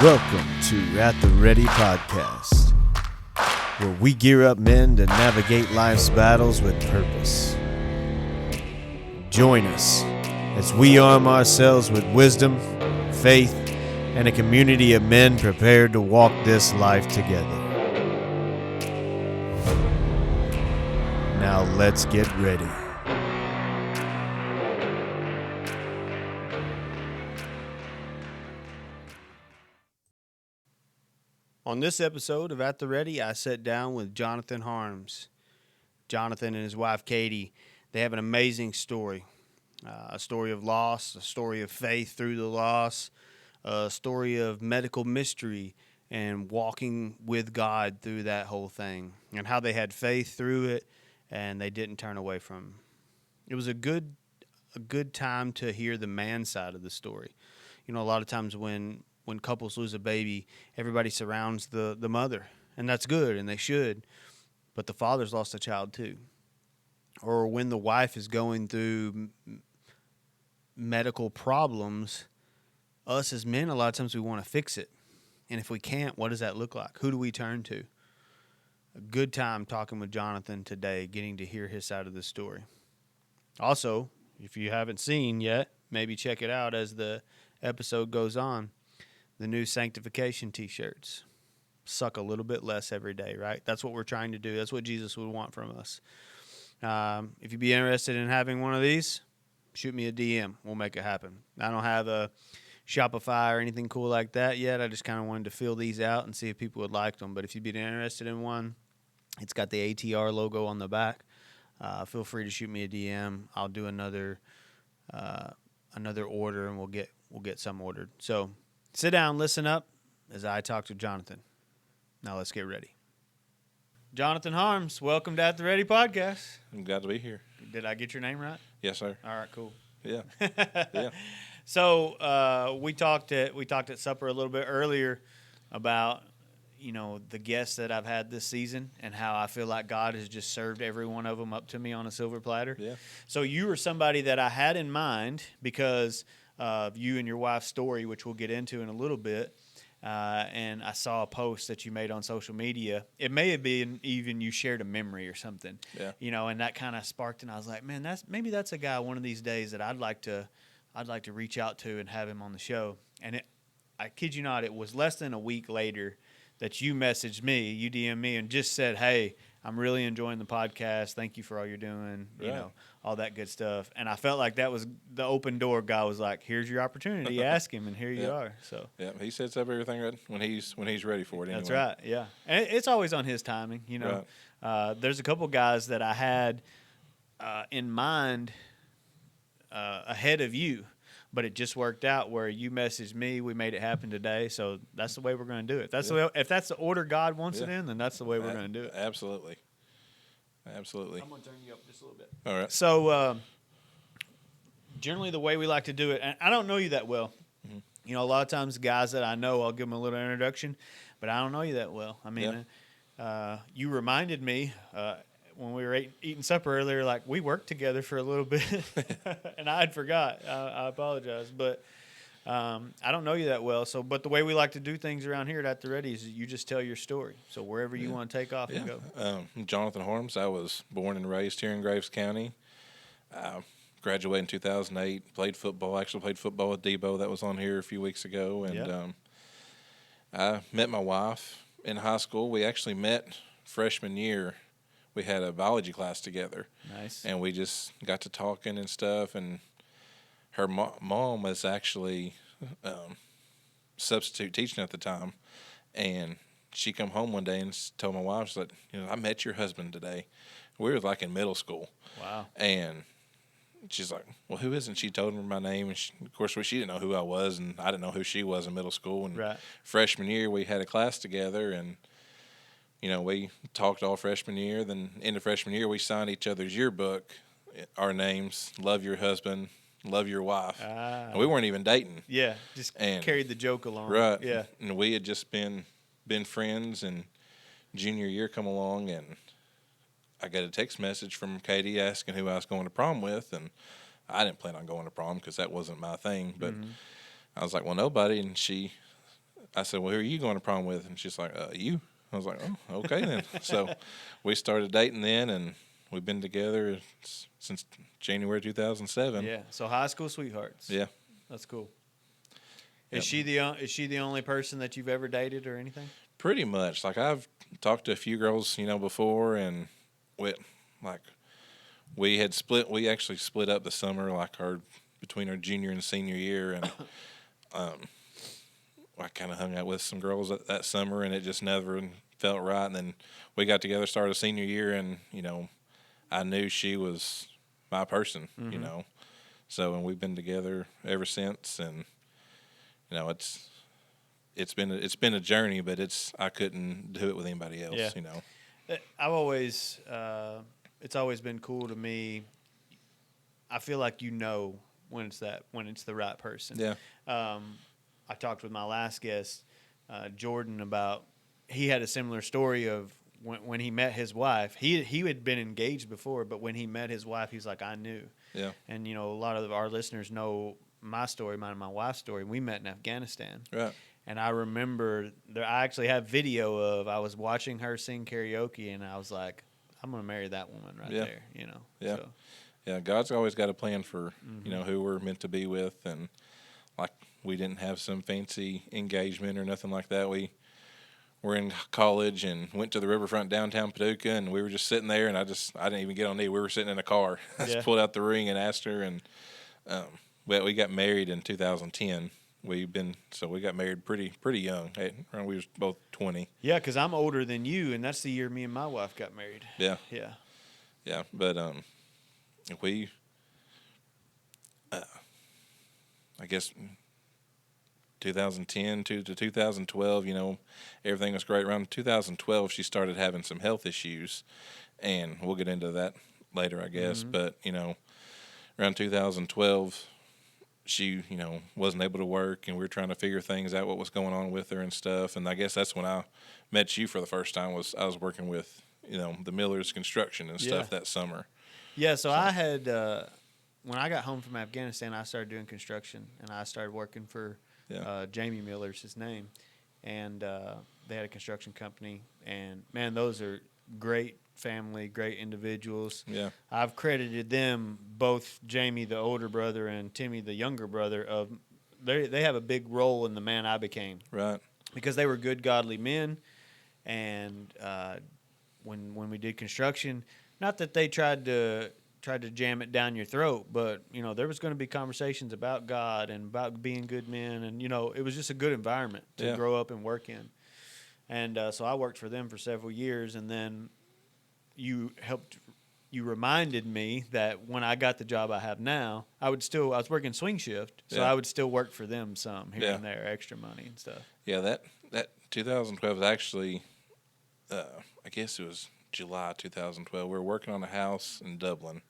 Welcome to At the Ready Podcast, where we gear up men to navigate life's battles with purpose. Join us as we arm ourselves with wisdom, faith, and a community of men prepared to walk this life together. Now let's get ready. On this episode of At the Ready, I sat down with Jonathan Harms. Jonathan and his wife, Katie, they have an amazing story. A story of loss, a story of faith through the loss, a story of medical mystery and walking with God through that whole thing, and how they had faith through it and they didn't turn away from him. It was a good time to hear the man side of the story. You know, a lot of times when couples lose a baby, everybody surrounds the mother, and that's good, and they should, but the father's lost a child too. Or when the wife is going through medical problems, us as men, a lot of times we want to fix it, and if we can't, what does that look like? Who do we turn to? A good time talking with Jonathan today, getting to hear his side of the story. Also, if you haven't seen yet, maybe check it out as the episode goes on. The new sanctification t-shirts. Suck a little bit less every day, right? That's what we're trying to do. That's what Jesus would want from us. If you'd be interested in having one of these, shoot me a DM. We'll make it happen. I don't have a Shopify or anything cool like that yet. I just kind of wanted to fill these out and see if people would like them. But if you'd be interested in one, it's got the ATR logo on the back. Feel free to shoot me a DM. I'll do another order, and we'll get some ordered. So sit down, listen up as I talk to Jonathan. Now let's get ready. Jonathan Harms, welcome to At the Ready Podcast. I'm glad to be here. Did I get your name right? Yes, sir. All right, cool. Yeah. Yeah. So we talked at supper a little bit earlier about, you know, the guests that I've had this season and how I feel like God has just served every one of them up to me on a silver platter. Yeah. So you were somebody that I had in mind because of you and your wife's story, which we'll get into in a little bit. And I saw a post that you made on social media. It may have been even you shared a memory or something. Yeah. You know, and that kind of sparked, and I was like, man, that's a guy one of these days that I'd like to reach out to and have him on the show. And I kid you not, it was less than a week later that you messaged me, you DM'd me, and just said, hey, I'm really enjoying the podcast. Thank you for all you're doing, you know, all that good stuff. And I felt like that was the open door. God was like, here's your opportunity. Ask him, and here you are. So yeah, he sets up everything right when he's ready for it anyway. That's right, yeah. And it's always on his timing, you know. Right. There's a couple guys that I had in mind ahead of you, but it just worked out where you messaged me. We made it happen today, so that's the way we're going to do it. If that's the order God wants it in, then that's the way we're going to do it. Absolutely. I'm going to turn you up just a little bit. All right. So generally the way we like to do it, and I don't know you that well. Mm-hmm. You know, a lot of times guys that I know, I'll give them a little introduction, but I don't know you that well. I mean, you reminded me when we were eating supper earlier, like we worked together for a little bit, and I had forgot. I apologize, but I don't know you that well. So, but the way we like to do things around here at the Ready is you just tell your story. So wherever you want to take off and go. Jonathan Harms. I was born and raised here in Graves County. Graduated in 2008. Played football. Actually played football with Debo. That was on here a few weeks ago. And I met my wife in high school. We actually met freshman year. We had a biology class together. Nice. And we just got to talking and stuff. And her mom was actually substitute teaching at the time. And she come home one day and told my wife, she's like, you know, I met your husband today. We were like in middle school. Wow. And she's like, well, who is it? And she told her my name. And of course, she didn't know who I was. And I didn't know who she was in middle school. And freshman year, we had a class together. And you know, we talked all freshman year. Then in the freshman year, we signed each other's yearbook, our names, love your husband, love your wife. And we weren't even dating. Yeah, just carried the joke along. Right. Yeah. And we had just been friends, and junior year come along, and I got a text message from Katie asking who I was going to prom with, and I didn't plan on going to prom because that wasn't my thing. But I was like, well, nobody. And I said, well, who are you going to prom with? And she's like, you. I was like, oh, okay then. So we started dating then, and we've been together since January 2007. Yeah. So high school sweethearts. Yeah. That's cool. Is she the only person that you've ever dated or anything? Pretty much. Like, I've talked to a few girls, before, and we actually split up the summer, like between our junior and senior year, and I kind of hung out with some girls that summer, and it just never felt right. And then we got together, started senior year, and I knew she was my person, So, and we've been together ever since, and it's been a journey, but I couldn't do it with anybody else, I've always it's always been cool to me. I feel like when it's the right person. Yeah. I talked with my last guest, Jordan, about he had a similar story of when he met his wife. He had been engaged before, but when he met his wife, he's like, I knew. Yeah. And a lot of our listeners know my story, mine and my wife's story. We met in Afghanistan. Right. And I remember I actually have video of I was watching her sing karaoke, and I was like, I'm gonna marry that woman right there. Yeah. So. Yeah. God's always got a plan for who we're meant to be with, and like we didn't have some fancy engagement or nothing like that. We were in college and went to the riverfront downtown Paducah, and we were just sitting there, and I didn't even get on knee. We were sitting in a car. I just pulled out the ring and asked her, and we got married in 2010. We got married pretty young. We was both 20. Yeah, because I'm older than you, and that's the year me and my wife got married. Yeah. Yeah. Yeah, but we, I guess, 2010 to 2012, everything was great. Around 2012, she started having some health issues, and we'll get into that later, I guess. But, around 2012, she, wasn't able to work, and we were trying to figure things out, what was going on with her and stuff. And I guess that's when I met you for the first time. I was working with, the Millers Construction and stuff that summer. Yeah, so I had, when I got home from Afghanistan, I started doing construction, and I started working for Jamie Miller's his name. And they had a construction company. And, man, those are great family, great individuals. Yeah. I've credited them, both Jamie, the older brother, and Timmy, the younger brother, they have a big role in the man I became. Right. Because they were good, godly men. And when we did construction, not that they tried to jam it down your throat, but there was going to be conversations about God and about being good men, and it was just a good environment to grow up and work in. And so I worked for them for several years, and then you reminded me that when I got the job I have now, I was working swing shift, so I would still work for them some here and there, extra money and stuff. Yeah, that 2012 was actually, I guess it was July 2012. We were working on a house in Dublin,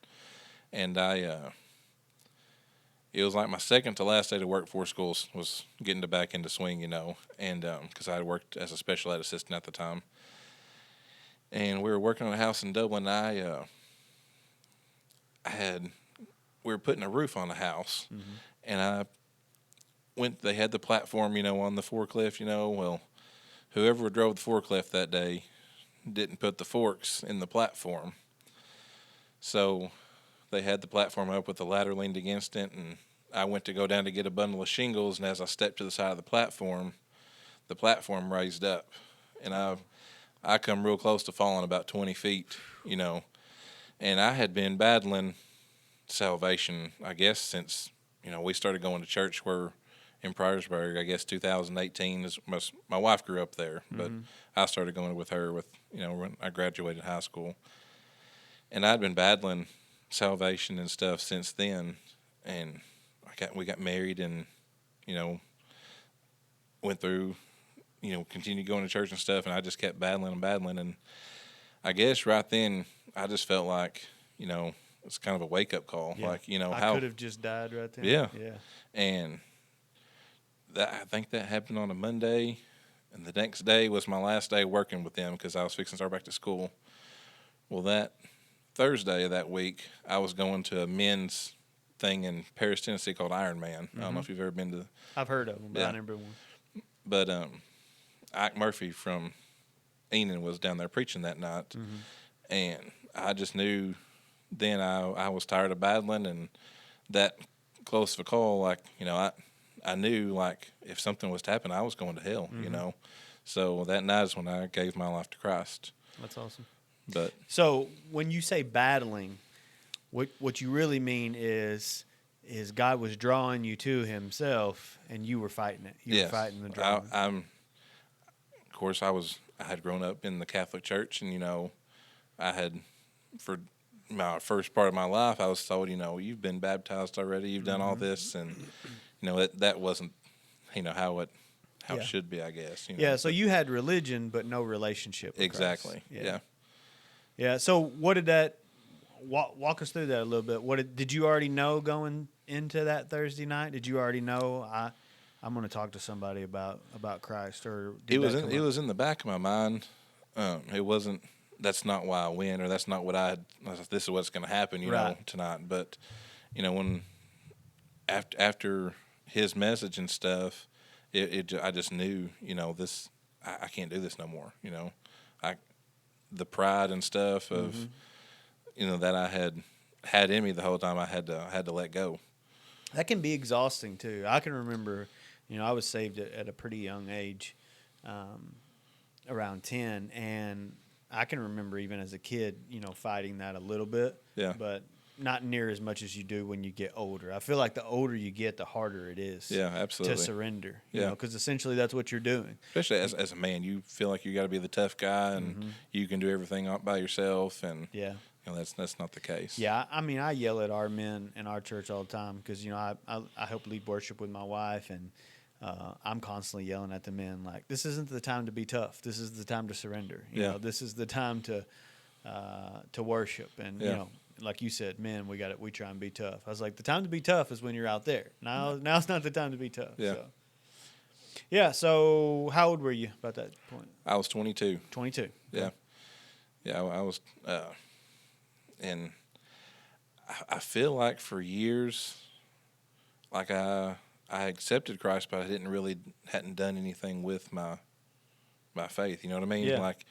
and it was like my second to last day to work before school was getting back into swing, and because I had worked as a special ed assistant at the time. And we were working on a house in Dublin. We were putting a roof on the house, and they had the platform, on the forklift, well, whoever drove the forklift that day didn't put the forks in the platform. So they had the platform up with the ladder leaned against it, and I went to go down to get a bundle of shingles, and as I stepped to the side of the platform raised up, and I come real close to falling about 20 feet, and I had been battling salvation, I guess, since, we started going to church in Priorsburg. I guess 2018 my wife grew up there, but I started going with her when I graduated high school. And I'd been battling salvation and stuff since then, and we got married and, went through, continued going to church and stuff, and I just kept battling, and I guess right then I just felt like, it's kind of a wake-up call. Yeah. Like, I could have just died right then. Yeah. Yeah. And I think that happened on a Monday, and the next day was my last day working with them because I was fixing to start back to school. Well, that Thursday of that week, I was going to a men's thing in Paris, Tennessee called Iron Man. I don't know if you've ever been to. I've heard of them, but I never been one. But Ike Murphy from Enon was down there preaching that night, and I just knew then I was tired of battling, and that close of a call, like, you know, I knew, like, if something was to happen, I was going to hell, you know. So that night is when I gave my life to Christ. That's awesome. But so when you say battling, what you really mean is God was drawing you to Himself, and you were fighting it. You were fighting the drawing. Of course, I had grown up in the Catholic Church, and, you know, I had, for my first part of my life, I was told, you know, you've been baptized already, you've done all this, and, you know, that wasn't, you know, how it should be, I guess. You know? Yeah, so you had religion, but no relationship with exactly. Christ. Yeah. So what did that walk us through that a little bit? Did you already know going into that Thursday night? Did you already know I'm going to talk to somebody about Christ, or it was in the back of my mind. It wasn't. That's not why I went, or that's not what this is what's going to happen, you know, tonight. But, you know, when after his message and stuff, I just knew, you know, this I can't do this no more. You know, the pride and stuff of, you know, that I had in me the whole time, I had to let go. That can be exhausting too. I can remember, you know, I was saved at a pretty young age, around 10, and I can remember even as a kid, you know, fighting that a little bit. Yeah. But not near as much as you do when you get older. I feel like the older you get, the harder it is. Yeah, absolutely. To surrender. You know, because essentially that's what you're doing. Especially as a man, you feel like you got to be the tough guy, and you can do everything by yourself, and you know, that's not the case. Yeah, I mean, I yell at our men in our church all the time because, you know, I help lead worship with my wife, and I'm constantly yelling at the men like, this isn't the time to be tough. This is the time to surrender. You know, this is the time to worship. And you know, like you said, men, we try and be tough. I was like, the time to be tough is when you're out there. Now's not the time to be tough. Yeah. So. Yeah. So how old were you about that point? I was 22. 22. Yeah. Yeah. I was, and I feel like for years, like I accepted Christ, but I hadn't done anything with my faith. You know what I mean? Yeah. Like,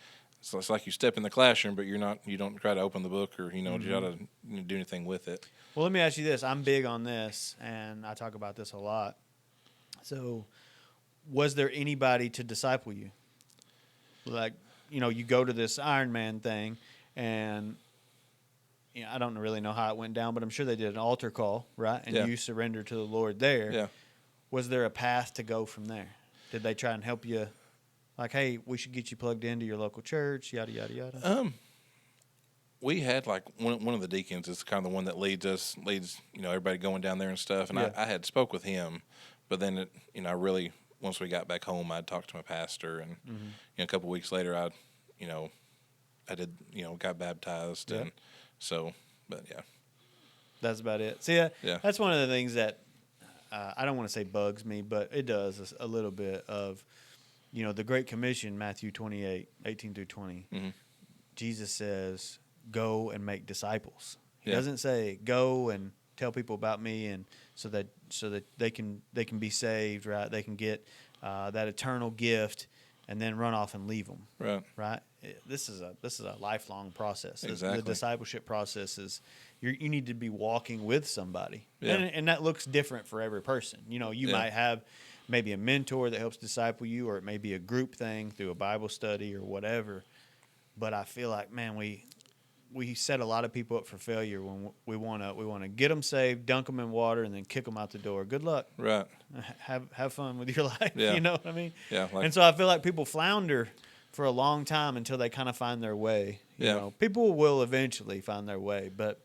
so it's like you step in the classroom, but you don't try to open the book, or, you know, try to do anything with it. Well, let me ask you this. I'm big on this, and I talk about this a lot. So, was there anybody to disciple you? Like, you know, you go to this Iron Man thing, and you know, I don't really know how it went down, but I'm sure they did an altar call, right? And you surrendered to the Lord there. Yeah. Was there a path to go from there? Did they try and help you? Like, hey, we should get you plugged into your local church, yada, yada, yada. We had, like, one of the deacons is kind of the one that leads, you know, everybody going down there and stuff. And I had spoke with him, but then, you know, once we got back home, I'd talked to my pastor, and, you know, a couple of weeks later, I did, you know, got baptized. Yeah. And so, but yeah. That's about it. See, that's one of the things that I don't want to say bugs me, but it does a little bit of, you know, the Great Commission, Matthew 28:18-20. Jesus says, go and make disciples. He doesn't say go and tell people about me, and so that they can be saved, right? They can get that eternal gift, and then run off and leave them. Right. This is a lifelong process. Exactly. The discipleship process is you need to be walking with somebody, and that looks different for every person. You know, you might have maybe a mentor that helps disciple you, or it may be a group thing through a Bible study or whatever. But I feel like, man, we set a lot of people up for failure when we want to get them saved, dunk them in water, and then kick them out the door. Good luck. Right. Have fun with your life. Yeah. You know what I mean? Yeah. And so I feel like people flounder for a long time until they kind of find their way. You know, people will eventually find their way, but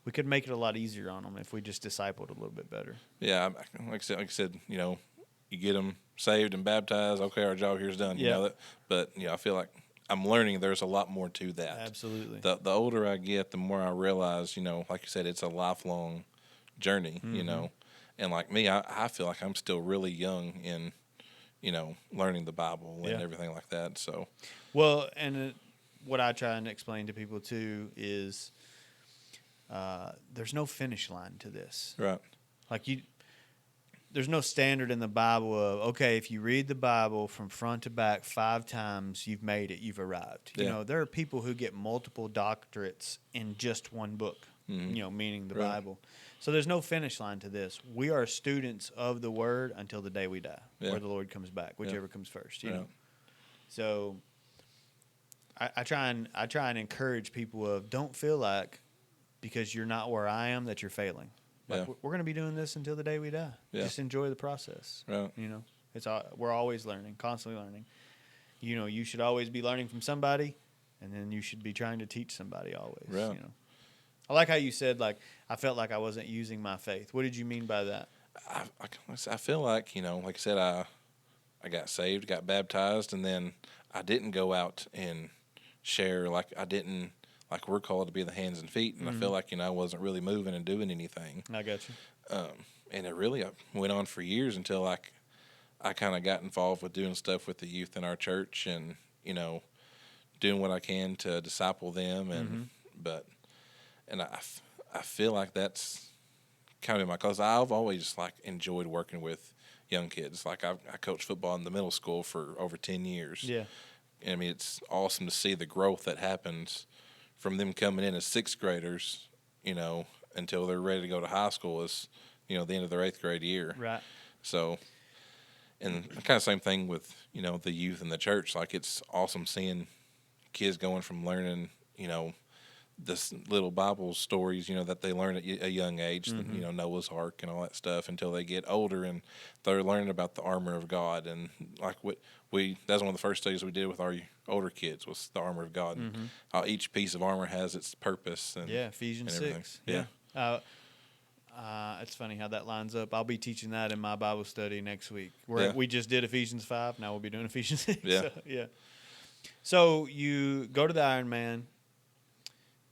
we could make it a lot easier on them if we just discipled a little bit better. Yeah. Like I said, you know, you get them saved and baptized. Okay, our job here is done. You know that, but you know, I feel like I'm learning there's a lot more to that. Absolutely. The older I get, the more I realize, you know, like you said, it's a lifelong journey. You know, and like me, I feel like I'm still really young in, you know, learning the Bible and everything like that. So, well, and what I try and explain to people too is there's no finish line to this. Right. Like there's no standard in the Bible of, okay, if you read the Bible from front to back 5 times, you've made it, you've arrived. Yeah. You know, there are people who get multiple doctorates in just one book, Mm-hmm. you know, meaning the Bible. So there's no finish line to this. We are students of the Word until the day we die, or the Lord comes back, whichever comes first. You know, so I try and encourage people of, don't feel like because you're not where I am that you're failing. Like we're going to be doing this until the day we die. Yeah. Just enjoy the process. Right. You know, we're always learning, constantly learning. You know, you should always be learning from somebody, and then you should be trying to teach somebody always. Right. You know, I like how you said, like, I felt like I wasn't using my faith. What did you mean by that? I feel like, you know, like I said, I got saved, got baptized, and then I didn't go out and share. Like I didn't. Like we're called to be the hands and feet, and I feel like, you know, I wasn't really moving and doing anything. I got you. And it really went on for years until I kind of got involved with doing stuff with the youth in our church, and you know, doing what I can to disciple them, and I feel like that's kind of my cause. I've always like enjoyed working with young kids. Like I coached football in the middle school for over 10 years. Yeah. I mean, it's awesome to see the growth that happens from them coming in as 6th graders, you know, until they're ready to go to high school as, you know, the end of their 8th grade year. Right. So, and kind of same thing with, you know, the youth in the church. Like it's awesome seeing kids going from learning, you know, this little Bible stories, you know, that they learn at a young age, you know, Noah's Ark and all that stuff, until they get older and they're learning about the armor of God. And like that's one of the first studies we did with our older kids was the armor of God, and how each piece of armor has its purpose. And Ephesians and 6. Yeah. It's funny how that lines up. I'll be teaching that in my Bible study next week. Yeah. We just did Ephesians 5. Now we'll be doing Ephesians 6. Yeah. So you go to the Ironman.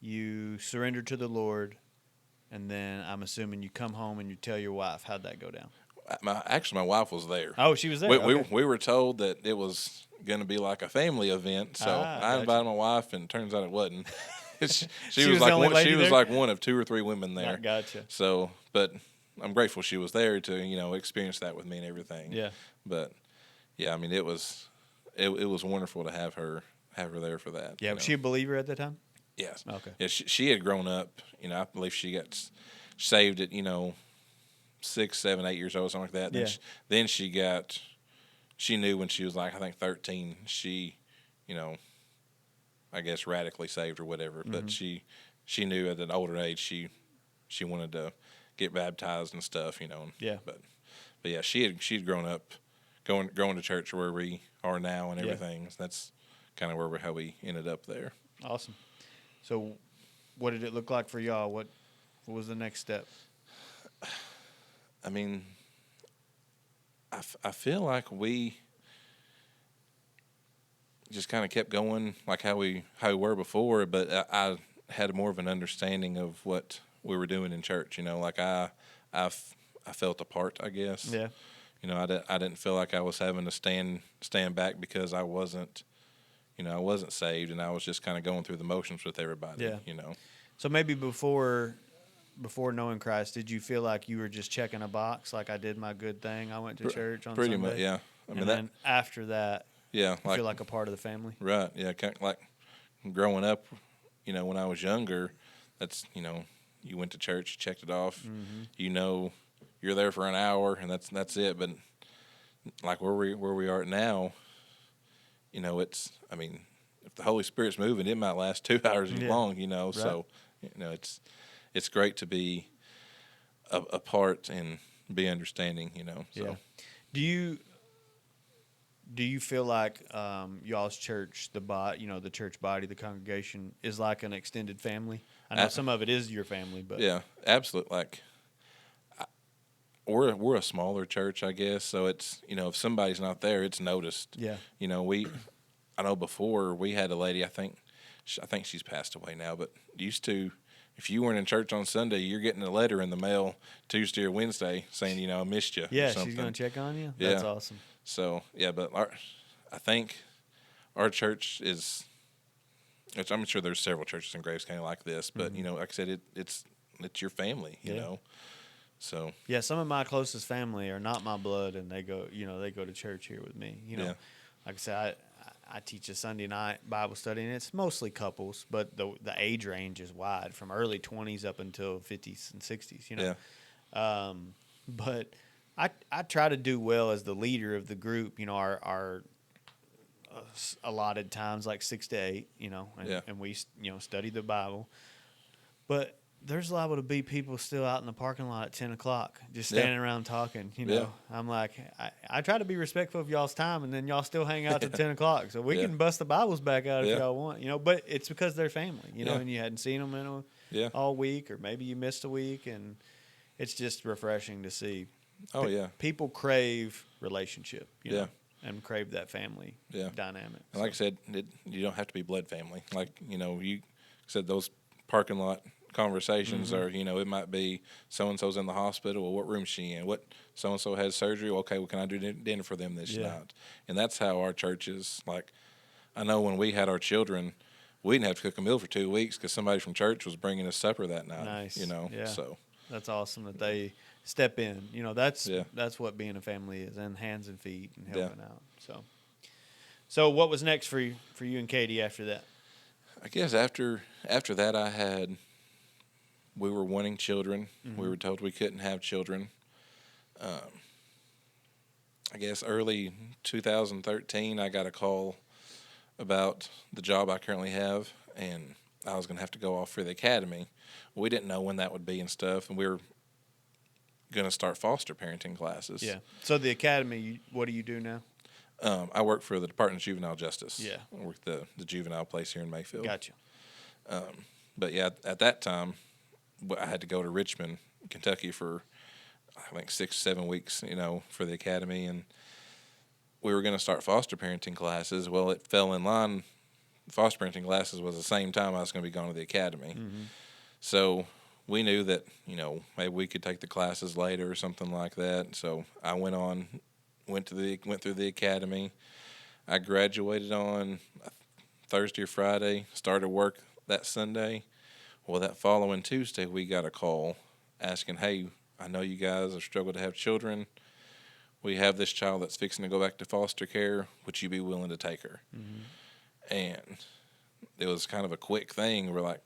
You surrender to the Lord, and then I'm assuming you come home and you tell your wife. How'd that go down? Actually, my wife was there. Oh, she was there. We were told that it was going to be like a family event, so I invited my wife, and it turns out it wasn't. she was like one of 2 or 3 women there. Gotcha. So, but I'm grateful she was there to, you know, experience that with me and everything. Yeah. But yeah, I mean, it was wonderful to have her there for that. Yeah. Was she a believer at that time? Yes. Okay. Yeah, she had grown up. You know, I believe she got saved at, you know, 6, 7, 8 years old, something like that. Yeah. Then she knew when she was like, I think 13, she, you know, I guess radically saved or whatever. But she knew at an older age she wanted to get baptized and stuff, you know. Yeah. But yeah, she'd grown up going to church where we are now and everything. Yeah. That's kind of how we ended up there. Awesome. So, what did it look like for y'all? What was the next step? I mean, I feel like we just kind of kept going like how we were before, but I had more of an understanding of what we were doing in church. You know, like I felt apart, I guess. Yeah. You know, I didn't feel like I was having to stand back because I wasn't. You know, I wasn't saved, and I was just kind of going through the motions with everybody. Yeah. You know. So maybe before knowing Christ, did you feel like you were just checking a box, like I did my good thing, I went to church on Sunday? Sunday? Pretty much, yeah. I mean, then after that, yeah, you feel like a part of the family? Right, yeah. Kind of like growing up, you know, when I was younger, that's, you know, you went to church, you checked it off. You know, you're there for an hour, and that's it. But like where we are now, you know, it's, I mean, if the Holy Spirit's moving, it might last 2 hours long, you know. Right. So, you know, it's great to be a part and be understanding, you know. So. Yeah. Do you feel like y'all's church, the church body, the congregation, is like an extended family? I know some of it is your family, but yeah, absolutely. Like we're a smaller church, I guess. So it's, you know, if somebody's not there, it's noticed. Yeah. You know, I know before we had a lady. I think she's passed away now, but used to. If you weren't in church on Sunday, you're getting a letter in the mail Tuesday or Wednesday saying, you know, I missed you. Yeah, or something. She's going to check on you? Yeah. That's awesome. So, yeah, but I think our church is which I'm sure there's several churches in Graves County like this, but Mm-hmm. like I said, it's your family, you know. So yeah, some of my closest family are not my blood, and they go to church here with me. Like I said, I teach a Sunday night Bible study, and it's mostly couples, but the age range is wide, from early 20s up until 50s and 60s. But I try to do well as the leader of the group. Our allotted times like 6 to 8. And we study the Bible, but there's liable to be people still out in the parking lot at 10 o'clock just standing around talking. I'm like, I try to be respectful of y'all's time, and then y'all still hang out till 10 o'clock, so we can bust the Bibles back out if y'all want. But it's because they're family, and you hadn't seen them in all week, or maybe you missed a week, and it's just refreshing to see. People crave relationship, and crave that family dynamic. And like I said, you don't have to be blood family. Like, you said those parking lot conversations are, it might be so-and-so's in the hospital. Well, what room is she in? What so-and-so has surgery? Okay, well, can I do dinner for them this night? And that's how our church is. Like, I know when we had our children, we didn't have to cook a meal for 2 weeks because somebody from church was bringing us supper that night. Nice. So that's awesome that they step in. That's what being a family is, and hands and feet and helping out. So what was next for you and Katie after that? I guess after that, we were wanting children. Mm-hmm. We were told we couldn't have children. I guess early 2013, I got a call about the job I currently have, and I was going to have to go off for the academy. We didn't know when that would be and stuff, and we were going to start foster parenting classes. Yeah. So the academy, what do you do now? I work for the Department of Juvenile Justice. Yeah. I work the juvenile place here in Mayfield. Gotcha. But yeah, at that time, I had to go to Richmond, Kentucky for, I think, 6-7 weeks, for the academy. And we were going to start foster parenting classes. Well, it fell in line. Foster parenting classes was the same time I was going to be going to the academy. Mm-hmm. So we knew that, maybe we could take the classes later or something like that. So I went through the academy. I graduated on Thursday or Friday, started work that Sunday. Well, that following Tuesday, we got a call asking, hey, I know you guys have struggled to have children. We have this child that's fixing to go back to foster care. Would you be willing to take her? Mm-hmm. And it was kind of a quick thing. We're like,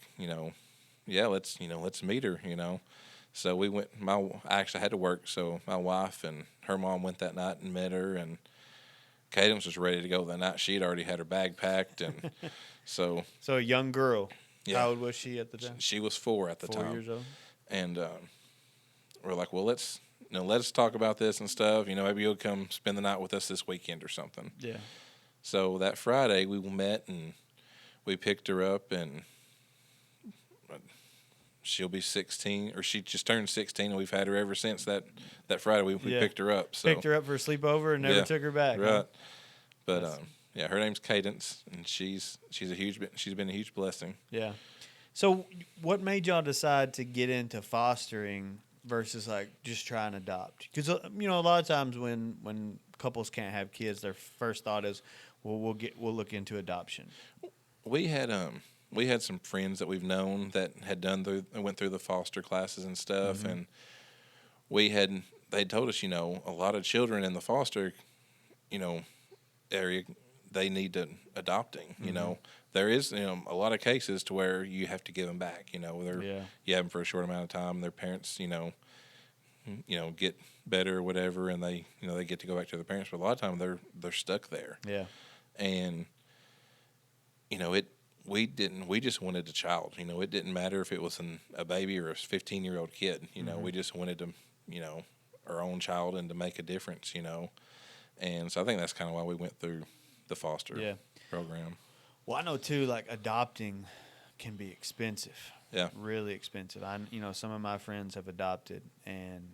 let's meet her, So we went. I actually had to work, so my wife and her mom went that night and met her, and Cadence was ready to go that night. She had already had her bag packed, and so a young girl. Yeah. How old was she at the time? She was 4 at the time. 4 years old. And we're like, well, let's talk about this and stuff. Maybe you'll come spend the night with us this weekend or something. Yeah. So that Friday we met and we picked her up, and she'll be 16, or she just turned 16, and we've had her ever since that Friday we picked her up. So picked her up for a sleepover and never took her back. Right. Huh? But her name's Cadence, and she's been a huge blessing. Yeah. So what made y'all decide to get into fostering versus like just try and adopt? Because a lot of times when couples can't have kids, their first thought is, well, we'll look into adoption. We had some friends that we've known that had went through the foster classes and stuff, mm-hmm. and they told us, a lot of children in the foster, area, they need adopting. Mm-hmm. There is, a lot of cases to where you have to give them back. You have them for a short amount of time. Their parents, get better or whatever, and they get to go back to their parents. But a lot of times they're stuck there. Yeah, and we just wanted a child. It didn't matter if it was a baby or a 15-year-old kid. Mm-hmm. We just wanted to, our own child and to make a difference. And so I think that's kind of why we went through the foster program. Well, I know too, like adopting can be expensive. Yeah, really expensive. Some of my friends have adopted, and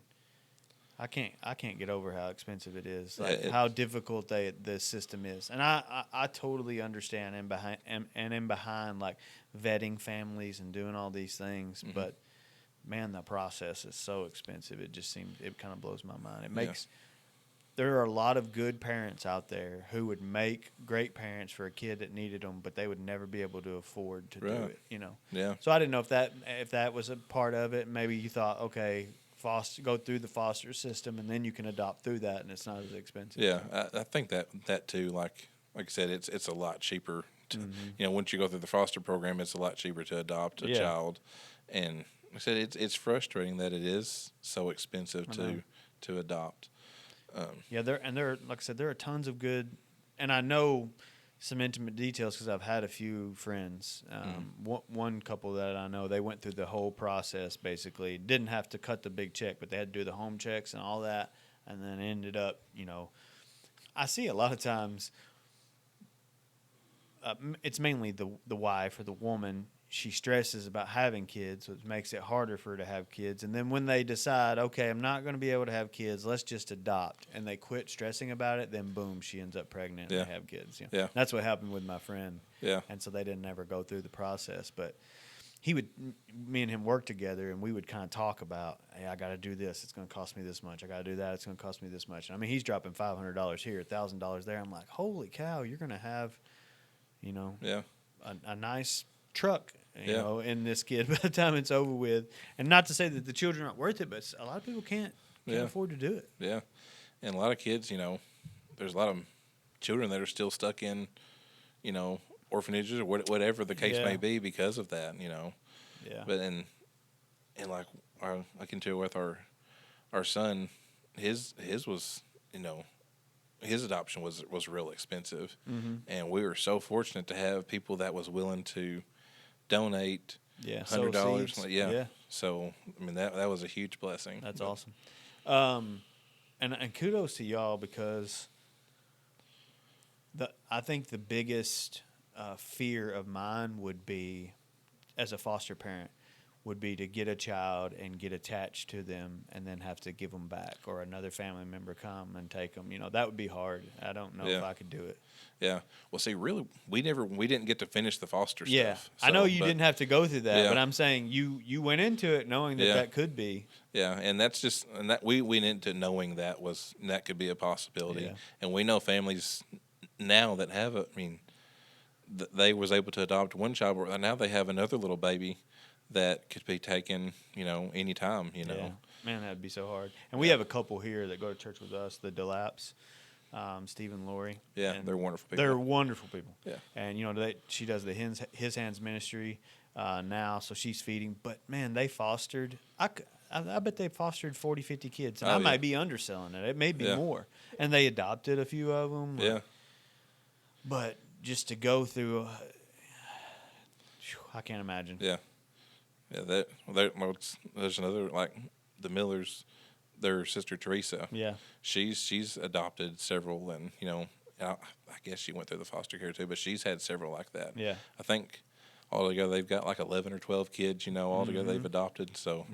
I can't get over how expensive it is. Like how difficult the system is, and I totally understand and am behind like vetting families and doing all these things, mm-hmm. but man, the process is so expensive. It kind of blows my mind. It makes there are a lot of good parents out there who would make great parents for a kid that needed them, but they would never be able to afford to do it. Yeah. So I didn't know if that was a part of it. Maybe you thought, okay, go through the foster system, and then you can adopt through that, and it's not as expensive. Yeah, I think that too. Like I said, it's a lot cheaper. Once you go through the foster program, it's a lot cheaper to adopt a child. And like I said, it's frustrating that it is so expensive to adopt. There like I said, there are tons of good, and I know some intimate details because I've had a few friends. One couple that I know, they went through the whole process basically. Didn't have to cut the big check, but they had to do the home checks and all that, and then ended up, I see a lot of times it's mainly the wife or the woman. She stresses about having kids, which makes it harder for her to have kids. And then when they decide, okay, I'm not going to be able to have kids, let's just adopt, and they quit stressing about it, then boom, she ends up pregnant and they have kids. Yeah. That's what happened with my friend. Yeah. And so they didn't ever go through the process. But me and him work together, and we would kind of talk about, hey, I got to do this. It's going to cost me this much. I got to do that. It's going to cost me this much. And I mean, he's dropping $500 here, $1,000 there. I'm like, holy cow, you're going to have, a nice truck, in this kid by the time it's over with. And not to say that the children aren't worth it, but a lot of people can't afford to do it. Yeah. And a lot of kids, there's a lot of children that are still stuck in, orphanages or whatever the case may be because of that, Yeah. But and like I can tell with our son, his was, his adoption was real expensive, and we were so fortunate to have people that was willing to donate $100. So I mean that was a huge blessing. That's awesome. And kudos to y'all, because I think the biggest fear of mine would be, as a foster parent, would be to get a child and get attached to them and then have to give them back, or another family member come and take them. That would be hard. I don't know if I could do it. Yeah. Well, see, really, we didn't get to finish the foster stuff. Yeah. So, I know you didn't have to go through that, but I'm saying you went into it knowing that could be. Yeah, and that we went into knowing that could be a possibility. Yeah. And we know families now that have they was able to adopt one child, but now they have another little baby that could be taken, anytime, Yeah. Man, that'd be so hard. And we have a couple here that go to church with us, the Delaps, Steve and Lori. Yeah, and they're wonderful people. They're wonderful people. Yeah. And, she does the His Hands ministry now, so she's feeding. But, man, they fostered – I bet they fostered 40, 50 kids. And I might be underselling it. It may be more. And they adopted a few of them. Yeah. But just to go through I can't imagine. Yeah. Yeah, there's another, like the Millers, their sister Teresa. Yeah, she's adopted several, and I guess she went through the foster care too, but she's had several like that. Yeah, I think altogether they've got like 11 or 12 kids. Altogether they've adopted. So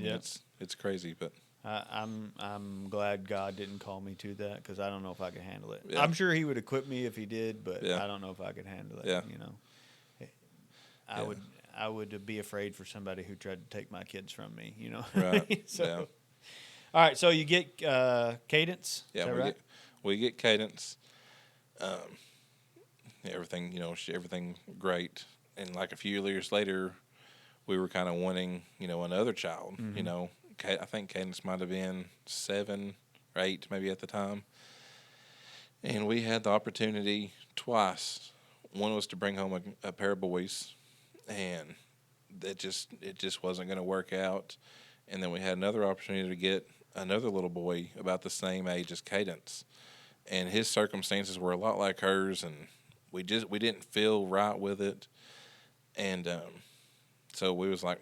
it's crazy, but I'm glad God didn't call me to that, because I don't know if I could handle it. Yeah. I'm sure He would equip me if He did, but I don't know if I could handle it. Yeah. I would be afraid for somebody who tried to take my kids from me, Right. So, yeah. All right, so you get Cadence? Yeah, is that right? we get Cadence. Everything, everything great. And like a few years later, we were kind of wanting, another child. Mm-hmm. I think Cadence might have been 7 or 8 maybe at the time. And we had the opportunity twice. One was to bring home a pair of boys, and it just wasn't going to work out. And then we had another opportunity to get another little boy about the same age as Cadence, and his circumstances were a lot like hers, and we didn't feel right with it. And so we was like,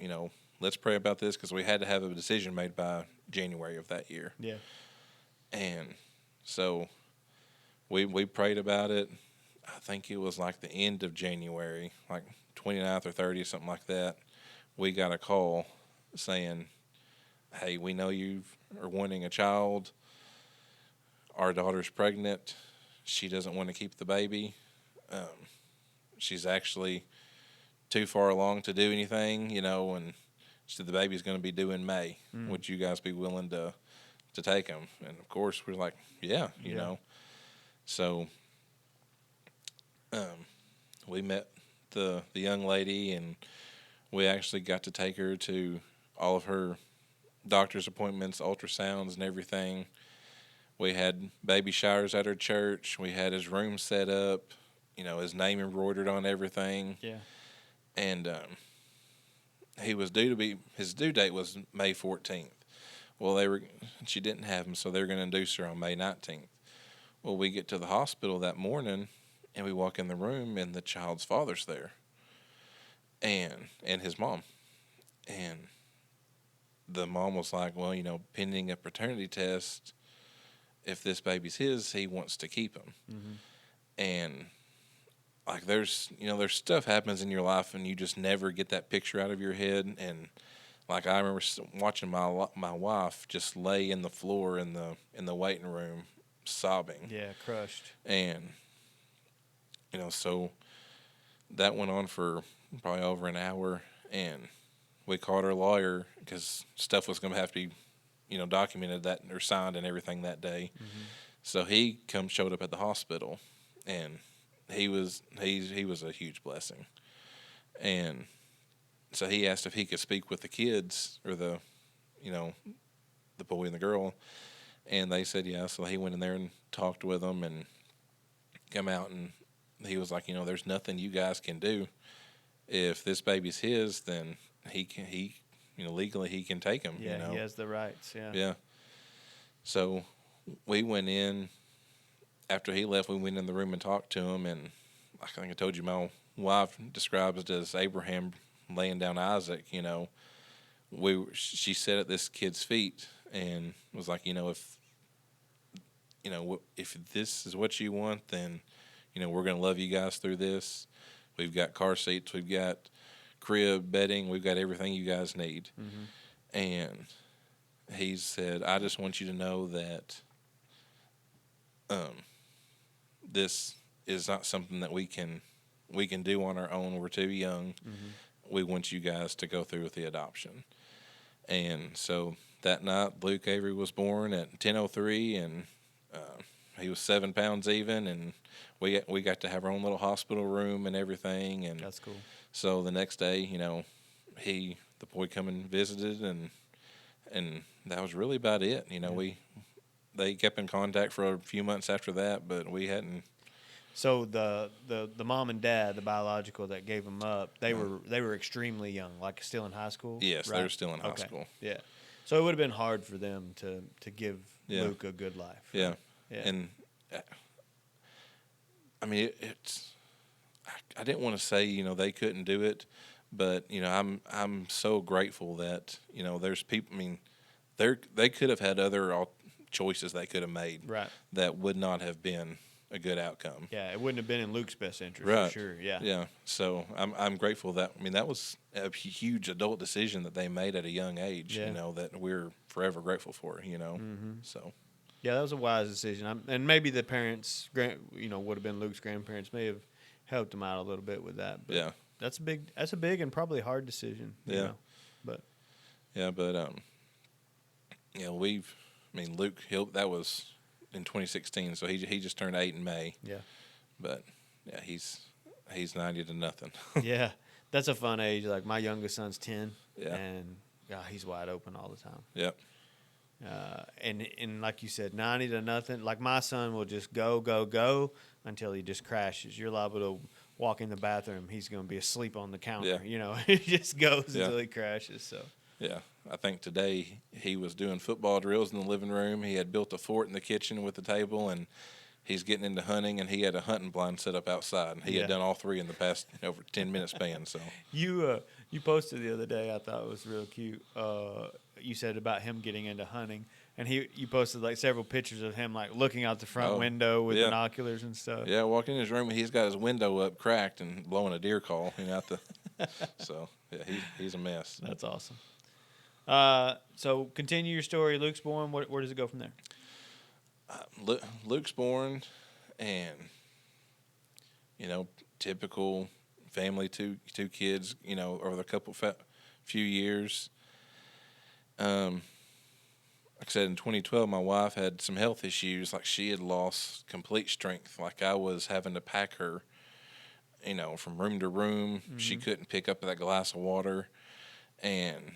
let's pray about this, because we had to have a decision made by January of that year. Yeah. And so we prayed about it. I think it was like the end of January, like 29th or 30th, something like that. We got a call saying, hey, we know you are wanting a child. Our daughter's pregnant. She doesn't want to keep the baby. She's actually too far along to do anything, and she said the baby's going to be due in May. Would you guys be willing to to take him? And of course, we're like, yeah, you know. So we met the young lady, and we actually got to take her to all of her doctor's appointments, ultrasounds, and everything. We had baby showers at her church. We had his room set up, you know, his name embroidered on everything. Yeah. And he was his due date was May 14th. Well, she didn't have him, so they were going to induce her on May 19th. Well, we get to the hospital that morning, and we walk in the room, and the child's father's there, and his mom. And the mom was like, well, you know, pending a paternity test, if this baby's his, he wants to keep him. Mm-hmm. And like there's stuff happens in your life, and you just never get that picture out of your head. And like I remember watching my wife just lay in the floor in the waiting room sobbing. Yeah, crushed. And you know, so that went on for probably over an hour, and we called our lawyer because stuff was going to have to be, you know, documented that or signed and everything that day. Mm-hmm. So he showed up at the hospital, and he was a huge blessing. And so he asked if he could speak with the kids or the boy and the girl, and they said yeah. So he went in there and talked with them and come out, and he was like, you know, there's nothing you guys can do. If this baby's his, then he legally he can take him. Yeah, you know? He has the rights. Yeah. Yeah. So we went in after he left. We went in the room and talked to him, and I think I told you, my wife describes it as Abraham laying down Isaac. You know, she sat at this kid's feet and was like, you know, if this is what you want, then you know we're gonna love you guys through this. We've got car seats, we've got crib, bedding, we've got everything you guys need. Mm-hmm. And he said, I just want you to know that this is not something that we can do on our own. We're too young. Mm-hmm. We want you guys to go through with the adoption. And so that night, Luke Avery was born at 10:03, and he was 7 pounds even, and we got to have our own little hospital room and everything. And that's cool. So the next day, you know, the boy come and visited, and that was really about it. You know, they kept in contact for a few months after that, but we hadn't. So the mom and dad, the biological that gave him up, they were extremely young, like still in high school. Yes, right? They were still in high school. Yeah, so it would have been hard for them to give Luke a good life. Right? Yeah, and I mean it's. I didn't want to say, you know, they couldn't do it, but you know, I'm so grateful that, you know, there's people. I mean, they could have had other choices they could have made, right, that would not have been a good outcome. Yeah, it wouldn't have been in Luke's best interest, right. For sure. Yeah, yeah. So I'm grateful that, I mean, that was a huge adult decision that they made at a young age. You know, that we're forever grateful for. You know, mm-hmm. So. Yeah, that was a wise decision. And maybe the parents, you know, would have been Luke's grandparents, may have helped him out a little bit with that. But yeah, that's a big and probably hard decision. You know? But Luke, that was in 2016, so he just turned 8 in May. Yeah, but yeah, he's 90 to nothing. Yeah, that's a fun age. Like my youngest son's 10. Yeah, and he's wide open all the time. Yep. And like you said, 90 to nothing. Like my son will just go until he just crashes. You're liable to walk in the bathroom, he's going to be asleep on the counter. Yeah. You know, he just goes until he crashes. So. Yeah, I think today he was doing football drills in the living room. He had built a fort in the kitchen with the table, and he's getting into hunting, and he had a hunting blind set up outside. And he had done all three in the past over 10-minute span. So you posted the other day, I thought it was real cute. You said about him getting into hunting, and you posted like several pictures of him like looking out the front window with binoculars and stuff. Yeah, walking in his room, he's got his window up, cracked, and blowing a deer call. You know, so yeah, he's a mess. That's awesome. So continue your story. Luke's born. Where does it go from there? Luke's born, and you know, typical family, two kids. You know, over the few years. like I said, in 2012, my wife had some health issues. Like she had lost complete strength. Like I was having to pack her, from room to room. Mm-hmm. She couldn't pick up that glass of water, and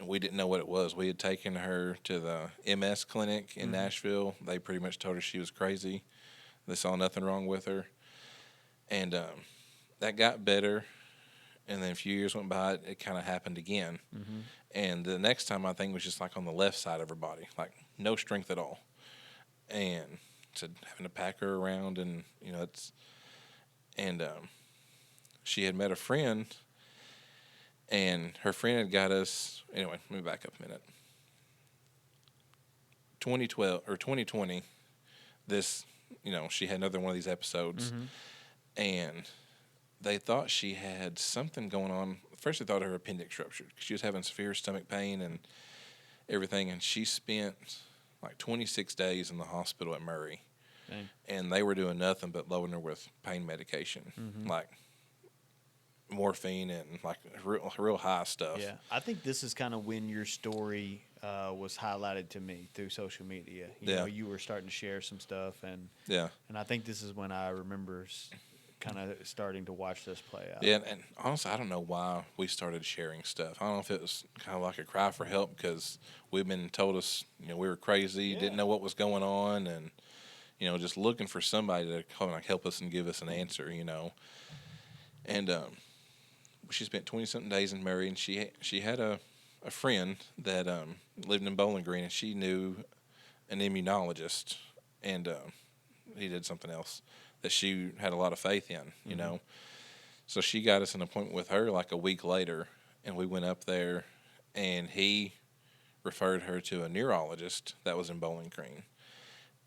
we didn't know what it was. We had taken her to the MS clinic in Nashville. They pretty much told her she was crazy. They saw nothing wrong with her, and that got better. And then a few years went by, it kind of happened again. Mm-hmm. And the next time, I think, was just like on the left side of her body, like no strength at all. And so having to pack her around, and she had met a friend, and her friend had got us. Anyway, let me back up a minute. 2012 or 2020, this, she had another one of these episodes, and they thought she had something going on. First, they thought her appendix ruptured because she was having severe stomach pain and everything. And she spent like 26 days in the hospital at Murray. Dang. And they were doing nothing but loading her with pain medication, like morphine and like real high stuff. Yeah, I think this is kind of when your story was highlighted to me through social media. You know, you were starting to share some stuff, and I think this is when I remember kind of starting to watch this play out. Yeah, and honestly, I don't know why we started sharing stuff. I don't know if it was kind of like a cry for help because we've been told us, we were crazy, didn't know what was going on, and, just looking for somebody to kind of help us and give us an answer, And she spent 20-something days in Murray, and she had a friend that lived in Bowling Green, and she knew an immunologist, and he did something else that she had a lot of faith in, you know. So she got us an appointment with her like a week later, and we went up there, and he referred her to a neurologist that was in Bowling Green.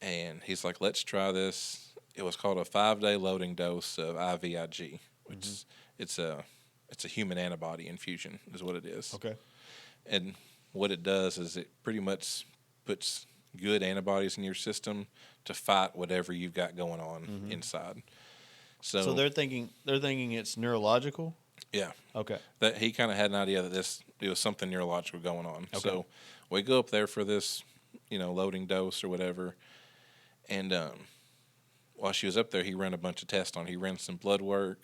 And he's like, let's try this. It was called a 5-day loading dose of IVIG, which it's a human antibody infusion is what it is. Okay. And what it does is it pretty much puts good antibodies in your system to fight whatever you've got going on inside. So they're thinking it's neurological? Yeah. Okay. That he kind of had an idea that it was something neurological going on. Okay. So we go up there for this, loading dose or whatever. And while she was up there, he ran a bunch of tests on her. He ran some blood work,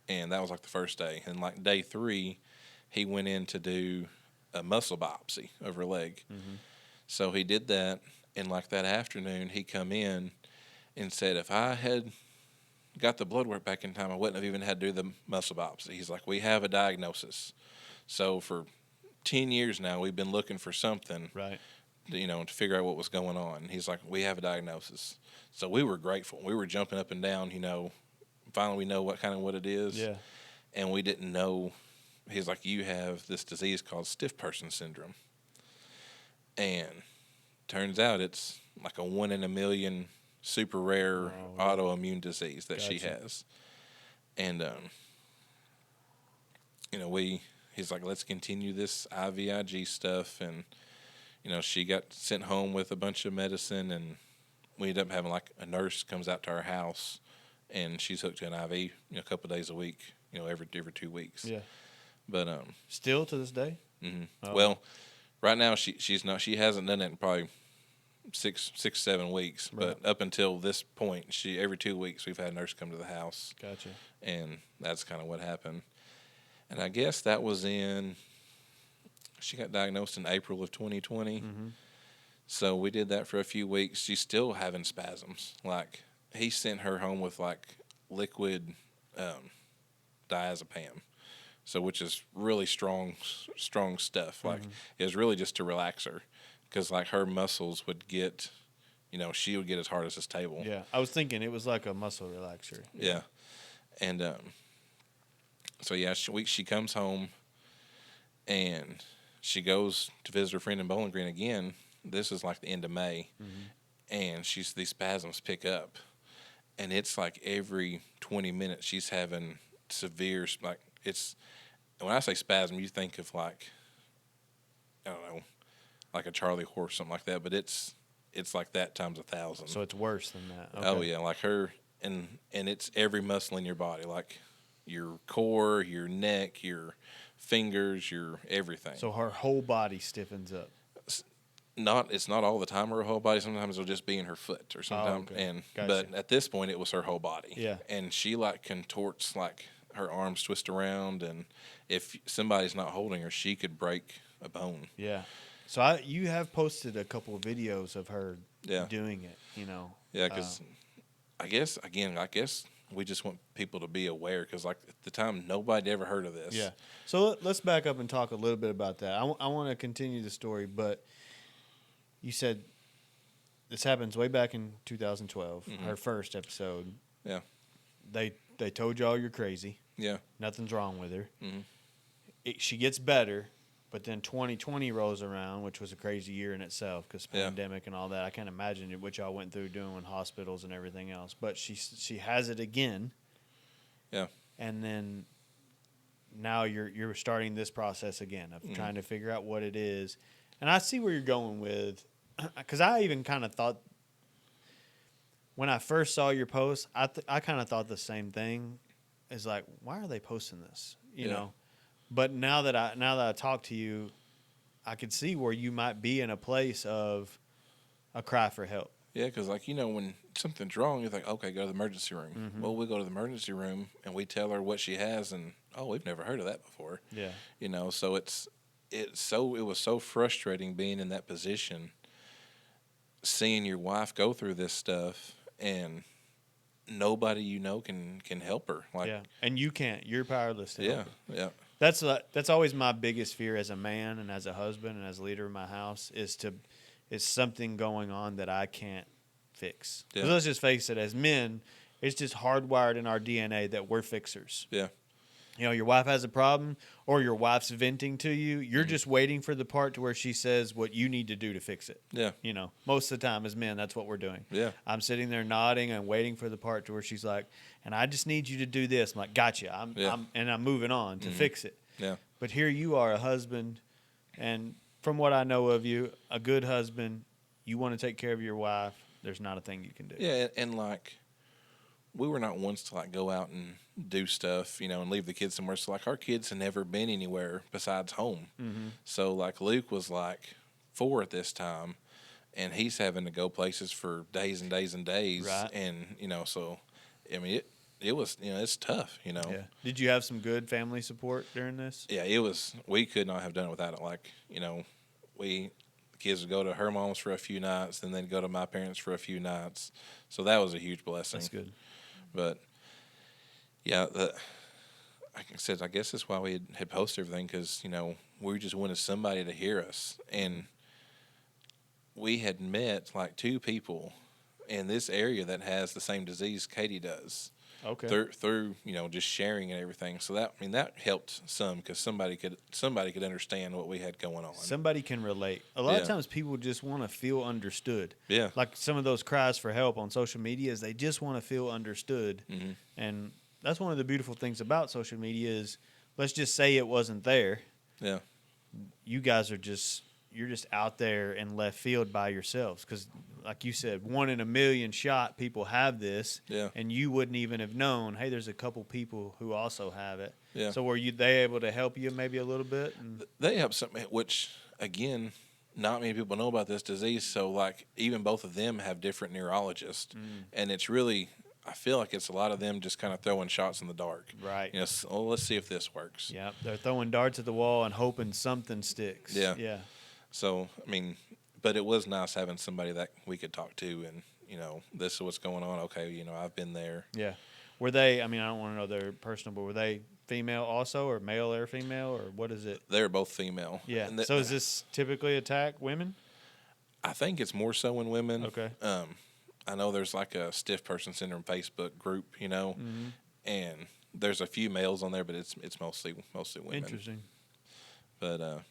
and that was like the first day. And like day 3, he went in to do a muscle biopsy of her leg. So he did that, and like that afternoon, he come in and said, if I had got the blood work back in time, I wouldn't have even had to do the muscle biopsy. He's like, we have a diagnosis. So for 10 years now, we've been looking for something, right? To figure out what was going on. He's like, we have a diagnosis. So we were grateful. We were jumping up and down, finally we know what it is. Yeah. And we didn't know. He's like, you have this disease called stiff person syndrome. And turns out it's like a 1 in a million super rare autoimmune disease that she has. And, he's like, let's continue this IVIG stuff. And, she got sent home with a bunch of medicine, and we ended up having like a nurse comes out to our house, and she's hooked to an IV, a couple of days a week, every 2 weeks. Yeah. But still to this day. Oh. Well, right now she's not. She hasn't done it in probably 6-7 weeks. Right. But up until this point, every 2 weeks we've had a nurse come to the house. Gotcha. And that's kind of what happened. And I guess that was she got diagnosed in April of 2020. So we did that for a few weeks. She's still having spasms. Like, he sent her home with like liquid diazepam, so which is really strong stuff. Like, it was really just to relax her, because like her muscles would get, she would get as hard as this table. Yeah, I was thinking it was like a muscle relaxer. Yeah, and so yeah, she comes home, and she goes to visit her friend in Bowling Green again. This is like the end of May, and these spasms pick up, and it's like every 20 minutes she's having severe, like, it's, when I say spasm, you think of like, I don't know, like a Charlie horse, something like that, but it's like that times 1,000. So it's worse than that. Okay. Oh yeah, like her, and it's every muscle in your body, like your core, your neck, your fingers, your everything. So her whole body stiffens up. It's not all the time her whole body. Sometimes it'll just be in her foot or sometimes. Oh, okay. And Gotcha. but at this point it was her whole body. Yeah. And she like contorts, like her arms twist around, and if somebody's not holding her, she could break a bone. Yeah. So you have posted a couple of videos of her doing it, you know. Yeah, because I guess we just want people to be aware, because like at the time nobody ever heard of this. Yeah. So let's back up and talk a little bit about that. I want to continue the story, but you said this happens way back in 2012, her first episode. Yeah. They told y'all you're crazy. Yeah. Nothing's wrong with her. Mm-hmm. She gets better, but then 2020 rolls around, which was a crazy year in itself because pandemic and all that. I can't imagine what y'all went through doing with hospitals and everything else. But she has it again. Yeah. And then now you're starting this process again of trying to figure out what it is. And I see where you're going with, because I even kind of thought, when I first saw your post, I kind of thought the same thing. Is like, why are they posting this? You know. But now that I talk to you, I could see where you might be in a place of a cry for help. Yeah, because like, you know, when something's wrong, you're like, okay, go to the emergency room. Mm-hmm. Well, we go to the emergency room and we tell her what she has, and we've never heard of that before. Yeah. You know, so it was so frustrating being in that position, seeing your wife go through this stuff, and nobody can help her. Like, yeah, and you can't. You're powerless to help her. Yeah. That's always my biggest fear as a man and as a husband and as a leader of my house is something going on that I can't fix. Yeah. 'Cause let's just face it, as men, it's just hardwired in our DNA that we're fixers. Yeah. You know, your wife has a problem or your wife's venting to you. You're just waiting for the part to where she says what you need to do to fix it. Yeah. You know, most of the time as men, that's what we're doing. Yeah. I'm sitting there nodding and waiting for the part to where she's like, and I just need you to do this. I'm like, gotcha. I'm moving on to fix it. Yeah. But here you are, a husband, and from what I know of you, a good husband. You want to take care of your wife. There's not a thing you can do. Yeah, and like, we were not ones to like go out and do stuff, you know, and leave the kids somewhere. So like, our kids had never been anywhere besides home. Mm-hmm. So like, Luke was like 4 at this time, and he's having to go places for days and days and days. Right. And you know, so I mean, it was, you know, it's tough, you know. Yeah. Did you have some good family support during this? Yeah, it was. We could not have done it without it. Like, you know, the kids would go to her mom's for a few nights, and then go to my parents for a few nights. So that was a huge blessing. That's good. But yeah, like I said, I guess that's why we had posted everything, because, you know, we just wanted somebody to hear us. And we had met like 2 people in this area that has the same disease Katie does. Okay. Through you know, just sharing and everything. So that helped some, because somebody could understand what we had going on. Somebody can relate. A lot of times people just want to feel understood. Yeah. Like some of those cries for help on social media is they just want to feel understood. Mm-hmm. And that's one of the beautiful things about social media is, let's just say it wasn't there. Yeah. You guys you're just out there in left field by yourselves. Because like you said, 1 in a million shot people have this. Yeah. And you wouldn't even have known, hey, there's a couple people who also have it. Yeah. So were they able to help you maybe a little bit? They have something, which, again, not many people know about this disease. So, like, even both of them have different neurologists. And it's really, I feel like it's a lot of them just kind of throwing shots in the dark. Right. You know, so, let's see if this works. Yeah, they're throwing darts at the wall and hoping something sticks. Yeah. Yeah. So, I mean, but it was nice having somebody that we could talk to, and, you know, this is what's going on. Okay, you know, I've been there. Yeah. Were they, I mean, I don't want to know their personal, but were they female also, or male or female, or what is it? They're both female. Yeah. And So does this typically attack women? I think it's more so in women. Okay. I know there's like a Stiff Person Syndrome Facebook group, you know, and there's a few males on there, but it's mostly women. Interesting. But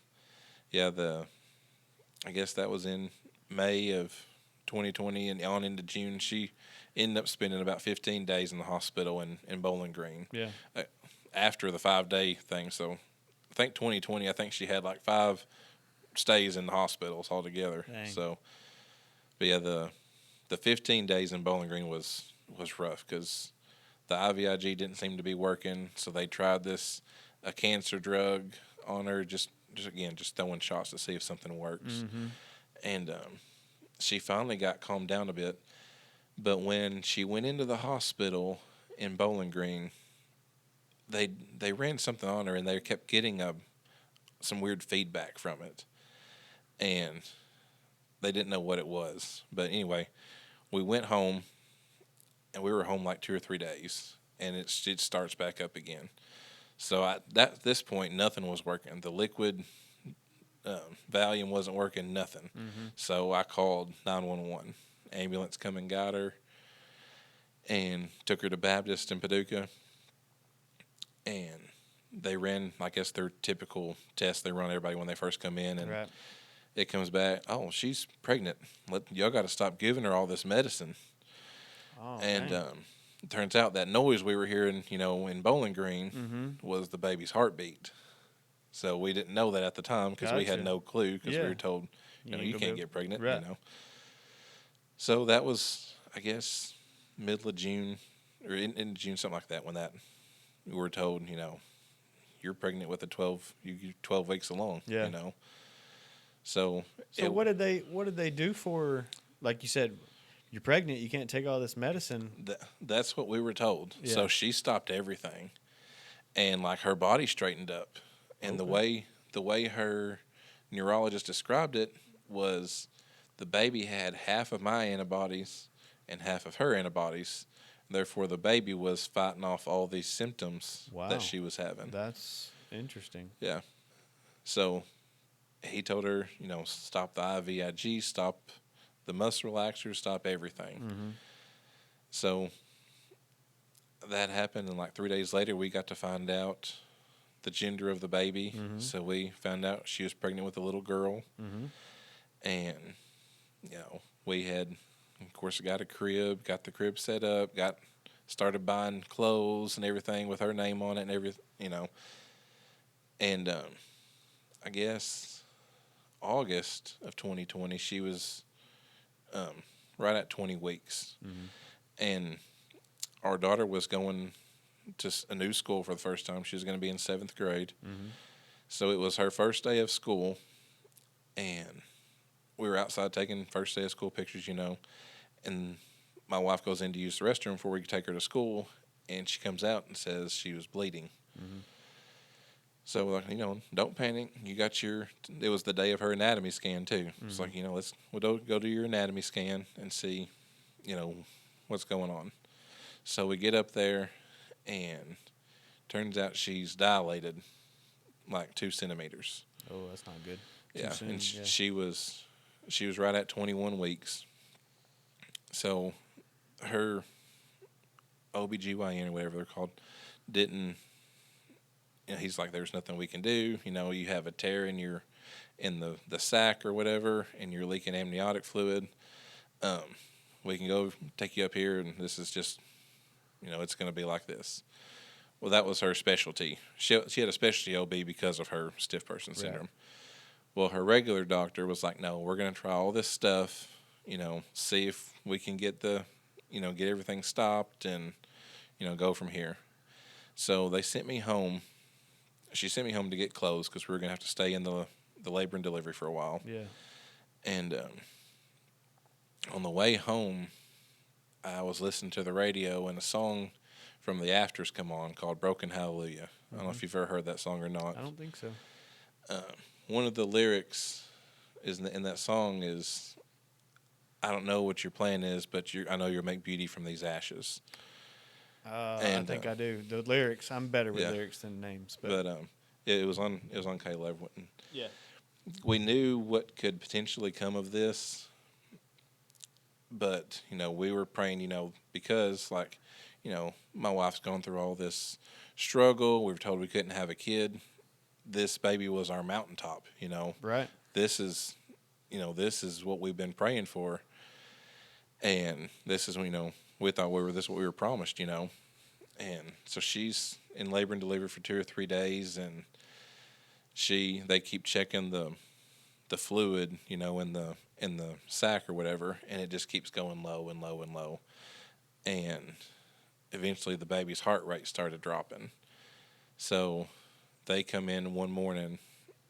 yeah, I guess that was in May of 2020 and on into June. She ended up spending about 15 days in the hospital in Bowling Green. Yeah. After the 5-day thing. So I think 2020, I think she had like 5 stays in the hospitals altogether. Dang. So, but yeah, the 15 days in Bowling Green was rough, because the IVIG didn't seem to be working. So they tried a cancer drug on her, just throwing shots to see if something works. And she finally got calmed down a bit. But when she went into the hospital in Bowling Green, they ran something on her, and they kept getting some weird feedback from it, and they didn't know what it was. But anyway, we went home, and we were home like 2 or 3 days, and it starts back up again. So at this point, nothing was working. The liquid Valium wasn't working, nothing. Mm-hmm. So I called 911. Ambulance come and got her and took her to Baptist in Paducah. And they ran, I guess, their typical test they run everybody when they first come in. And Right. it comes back, oh, she's pregnant. Y'all got to stop giving her all this medicine. Oh, And dang. it turns out that noise we were hearing, in Bowling Green Mm-hmm. was the baby's heartbeat. So we didn't know that at the time because we had Gotcha. no clue because we Yeah. were told, you ain't gonna can't be get pregnant, Right. So that was, I guess, middle of June or in June, something like that, when we were told, you're pregnant with 12 weeks along, Yeah. So what did they do for, like you said, you're pregnant, you can't take all this medicine. That's what we were told. Yeah. So she stopped everything, and like her body straightened up, and the way her neurologist described it was the baby had half of my antibodies and half of her antibodies. Therefore, the baby was fighting off all these symptoms Wow. that she was having. That's interesting. Yeah. So he told her, stop the IVIG, stop the muscle relaxers, stop everything. Mm-hmm. So that happened, and like 3 days later, we got to find out the gender of the baby. Mm-hmm. So we found out she was pregnant with a little girl. Mm-hmm. And, we had, of course, got the crib set up, started buying clothes and everything with her name on it and everything, And I guess August of 2020, she was right at 20 weeks. Mm-hmm. And our daughter was going to a new school for the first time. She was going to be in 7th grade. Mm-hmm. So it was her first day of school, and we were outside taking first day of school pictures, and my wife goes in to use the restroom before we could take her to school, and she comes out and says she was bleeding. Mm-hmm. So we're like, don't panic. You got it was the day of her anatomy scan too. Mm-hmm. It's like, we'll go do your anatomy scan and see, what's going on. So we get up there, and turns out she's dilated like 2 centimeters. Oh, that's not good. Yeah, soon, and yeah. she was right at 21 weeks. So her OBGYN or whatever they're called didn't. He's like, there's nothing we can do. You have a tear in the sac or whatever, and you're leaking amniotic fluid. We can go take you up here, and this is just, it's going to be like this. Well, that was her specialty. She had a specialty OB because of her stiff person syndrome. Right. Well, her regular doctor was like, no, we're going to try all this stuff, see if we can get get everything stopped and, go from here. So they sent me home. She sent me home to get clothes because we were going to have to stay in the labor and delivery for a while. Yeah. And on the way home, I was listening to the radio, and a song from the Afters come on called Broken Hallelujah. Mm-hmm. I don't know if you've ever heard that song or not. I don't think so. One of the lyrics in that song is, I don't know what your plan is, but I know you'll make beauty from these ashes. I think I do. The lyrics, I'm better with lyrics than names. But it was on K-Love. Yeah. We knew what could potentially come of this, but, we were praying, because, my wife's gone through all this struggle. We were told we couldn't have a kid. This baby was our mountaintop, Right. This is what we've been praying for. And this is, we thought this is what we were promised, And so she's in labor and delivery for 2 or 3 days, and they keep checking the fluid, in the sac or whatever, and it just keeps going low and low and low. And eventually the baby's heart rate started dropping. So they come in one morning,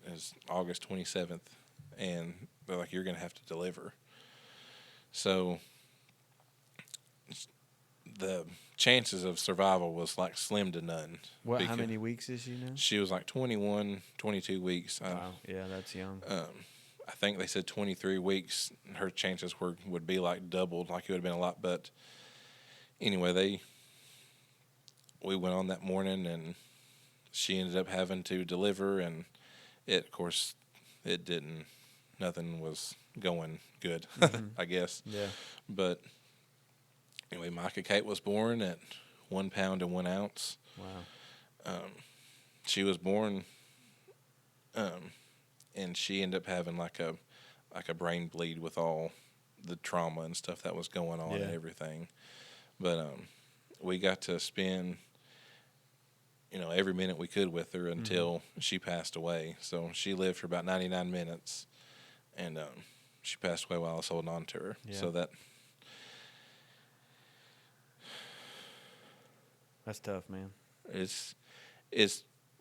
it's August 27th, and they're like, you're going to have to deliver. So the chances of survival was like slim to none. What? How many weeks is she now? She was like 21, 22 weeks. Wow. Yeah, that's young. I think they said 23 weeks. Her chances would be like doubled, like it would have been a lot. But anyway, we went on that morning, and she ended up having to deliver, and of course, it didn't. Nothing was going good, I guess. Yeah. But anyway, Micah Kate was born at 1 pound and 1 ounce. Wow. She was born, and she ended up having like a brain bleed with all the trauma and stuff that was going on and everything. But we got to spend, every minute we could with her until she passed away. So she lived for about 99 minutes, and she passed away while I was holding on to her. Yeah. So that's tough, man. It's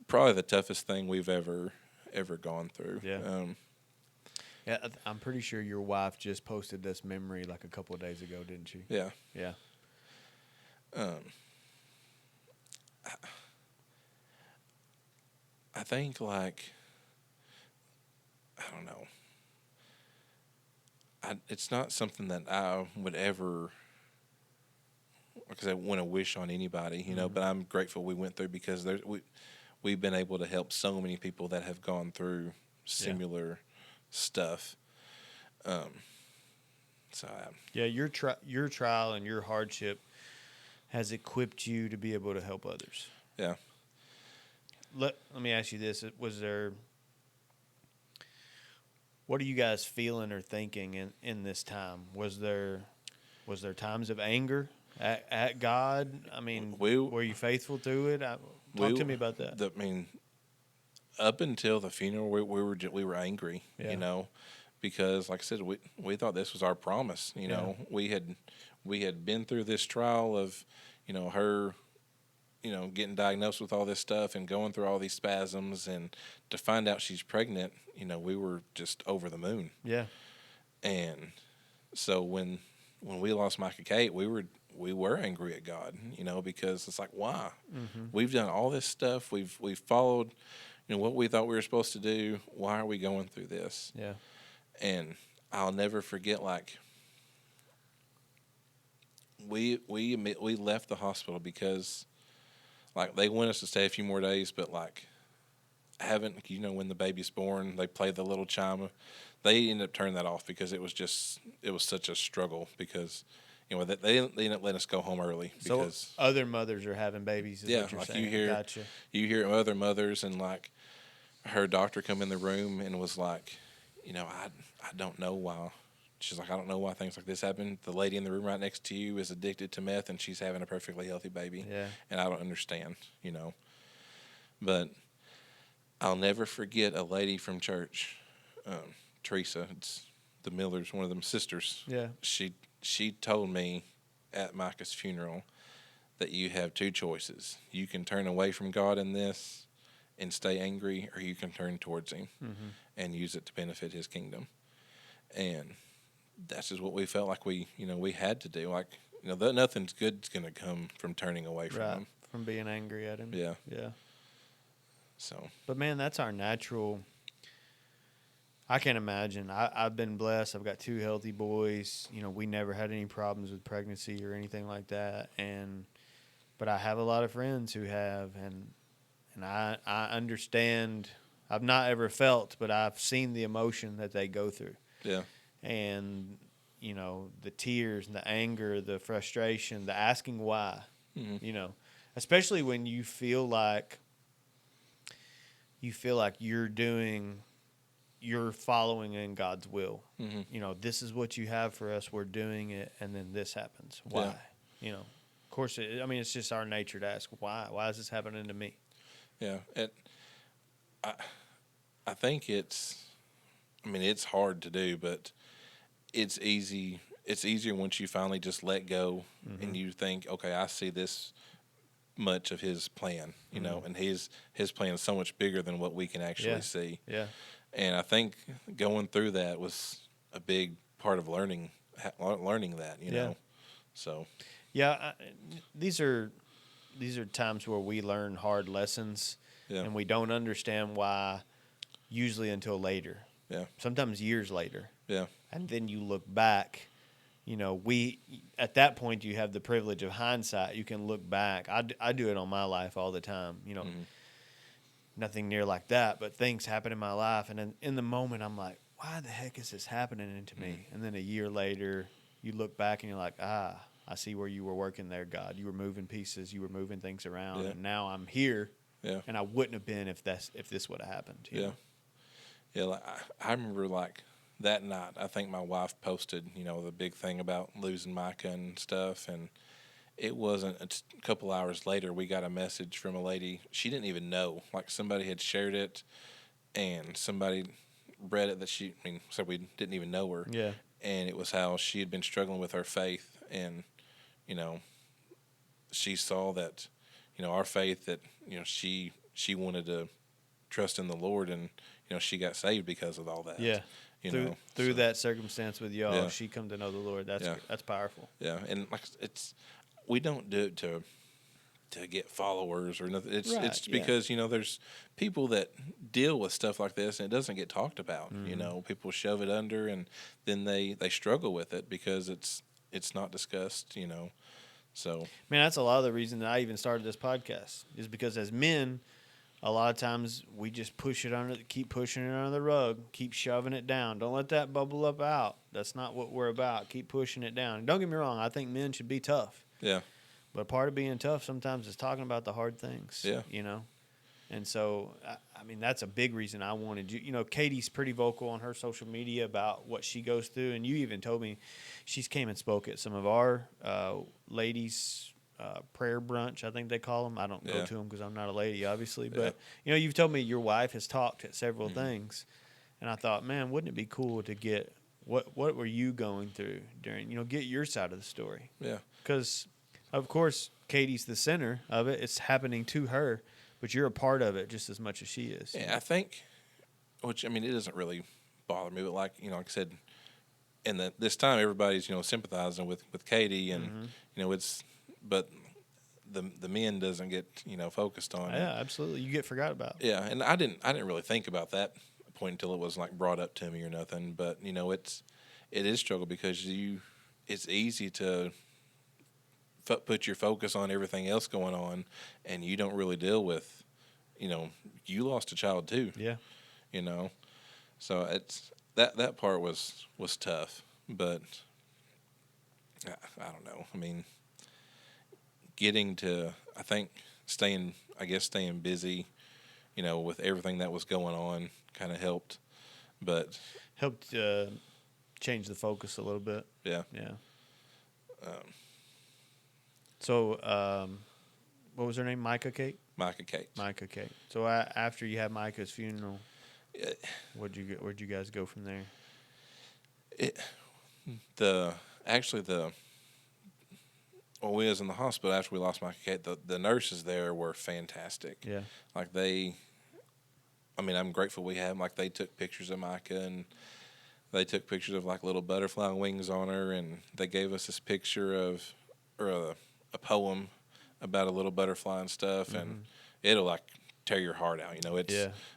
probably the toughest thing we've ever gone through. Yeah. Yeah, I'm pretty sure your wife just posted this memory like a couple of days ago, didn't she? Yeah. Yeah. I think, like, I don't know. It's not something that I would ever, because I want to wish on anybody, but I'm grateful we went through, because we've been able to help so many people that have gone through similar stuff. Your trial and your hardship has equipped you to be able to help others. Yeah. Let me ask you this: what are you guys feeling or thinking in this time? Was there times of anger at God? I mean, were you faithful through it? Talk to me about that. Up until the funeral, we were angry, because, like I said, we thought this was our promise. We had been through this trial of, her, getting diagnosed with all this stuff and going through all these spasms, and to find out she's pregnant, we were just over the moon. Yeah. And so when we lost Micah Kate, we were angry at God, because it's like, why? Mm-hmm. We've done all this stuff. We've followed, what we thought we were supposed to do. Why are we going through this? Yeah. And I'll never forget, like, we left the hospital because, like, they want us to stay a few more days, but, like, when the baby's born, they play the little chime. They ended up turning that off because it was such a struggle, because, they ended up letting us go home early. Because so other mothers are having babies, is what you're like saying. Gotcha. You hear other mothers, and, like, her doctor come in the room and was like, I don't know why. She's like, I don't know why things like this happen. The lady in the room right next to you is addicted to meth, and she's having a perfectly healthy baby. Yeah. And I don't understand, But I'll never forget a lady from church, Teresa. It's the Millers, one of them sisters. Yeah. She told me at Micah's funeral that you have two choices. You can turn away from God in this and stay angry, or you can turn towards Him and use it to benefit His kingdom. And that's just what we felt like we had to do. Like, nothing's good's going to come from turning away from Him. From being angry at Him. Yeah. Yeah. So. But, man, that's our natural. I can't imagine. I've been blessed. I've got 2 healthy boys. We never had any problems with pregnancy or anything like that. But I have a lot of friends who have, and I understand. I've not ever felt, but I've seen the emotion that they go through. Yeah. And, the tears and the anger, the frustration, the asking why, especially when you feel like you're following in God's will. Mm-hmm. This is what you have for us. We're doing it. And then this happens. Why? Yeah. Of course, it's just our nature to ask why. Why is this happening to me? Yeah. I think it's hard to do, but it's easy. It's easier once you finally just let go and you think, okay, I see this much of His plan, and His plan is so much bigger than what we can actually see. Yeah. And I think going through that was a big part of learning that, you know. So yeah, these are times where we learn hard lessons, and we don't understand why. Usually until later. Yeah. Sometimes years later. Yeah. And then you look back. You know, at that point you have the privilege of hindsight. You can look back. I do it on my life all the time. You know, nothing near like that, but things happen in my life, and in the moment I'm like, why the heck is this happening to me? And then a year later, you look back and you're like, I see where you were working there, God. You were moving pieces, you were moving things around, and now I'm here. Yeah. And I wouldn't have been if this would have happened. You know? Yeah, like, I remember like that night. I think my wife posted, you know, the big thing about losing Micah and stuff, and it wasn't a couple hours later we got a message from a lady. She didn't even know. Like somebody had shared it, and somebody read it that said we didn't even know her. Yeah, and it was how she had been struggling with her faith, and you know, she saw that, you know, our faith, that you know she wanted to trust in the Lord, and you know, she got saved because of all that. Yeah. Through that circumstance with y'all, she come to know the Lord. That's powerful. Yeah, and like we don't do it to get followers or nothing. It's because you know, there's people that deal with stuff like this and it doesn't get talked about. You know, people shove it under, and then they struggle with it because it's not discussed. You know, so man, that's a lot of the reason that I even started this podcast, is because as men, a lot of times we just keep pushing it under the rug, keep shoving it down. Don't let that bubble up out. That's not what we're about. Keep pushing it down. And don't get me wrong, I think men should be tough. Yeah. But part of being tough sometimes is talking about the hard things. Yeah. You know? And so, I mean, that's a big reason I wanted you. You know, Katie's pretty vocal on her social media about what she goes through. And you even told me she's came and spoke at some of our ladies' prayer brunch, I think they call them. I don't go to them because I'm not a lady, obviously. But, you know, you've told me your wife has talked at several things. And I thought, man, wouldn't it be cool to get what were you going through during, you know, get your side of the story. Yeah. Because, of course, Katie's the center of it. It's happening to her, but you're a part of it just as much as she is. Yeah, I think, which, I mean, it doesn't really bother me, but like, you know, like I said, and this time everybody's, you know, sympathizing with Katie, and, you know, but the men doesn't get, you know, focused on. Yeah, absolutely. You get forgot about. Yeah, and I didn't really think about that point until it was like brought up to me or nothing. But you know, it is struggle because it's easy to put your focus on everything else going on, and you don't really deal with, you know, you lost a child too. Yeah. You know, so it's that part was tough, but I don't know. I mean, I think staying busy, you know, with everything that was going on kind of helped, but helped change the focus a little bit. Yeah. Yeah. So, what was her name? Micah Kate? Micah Kate. Micah Kate. So after you had Micah's funeral, where'd you guys go from there? When we was in the hospital after we lost Micah Kate, the nurses there were fantastic. Yeah. Like I'm grateful we had them. Like they took pictures of Micah, and they took pictures of like little butterfly wings on her, and they gave us this picture of, or a poem about a little butterfly and stuff, and it'll like tear your heart out, you know.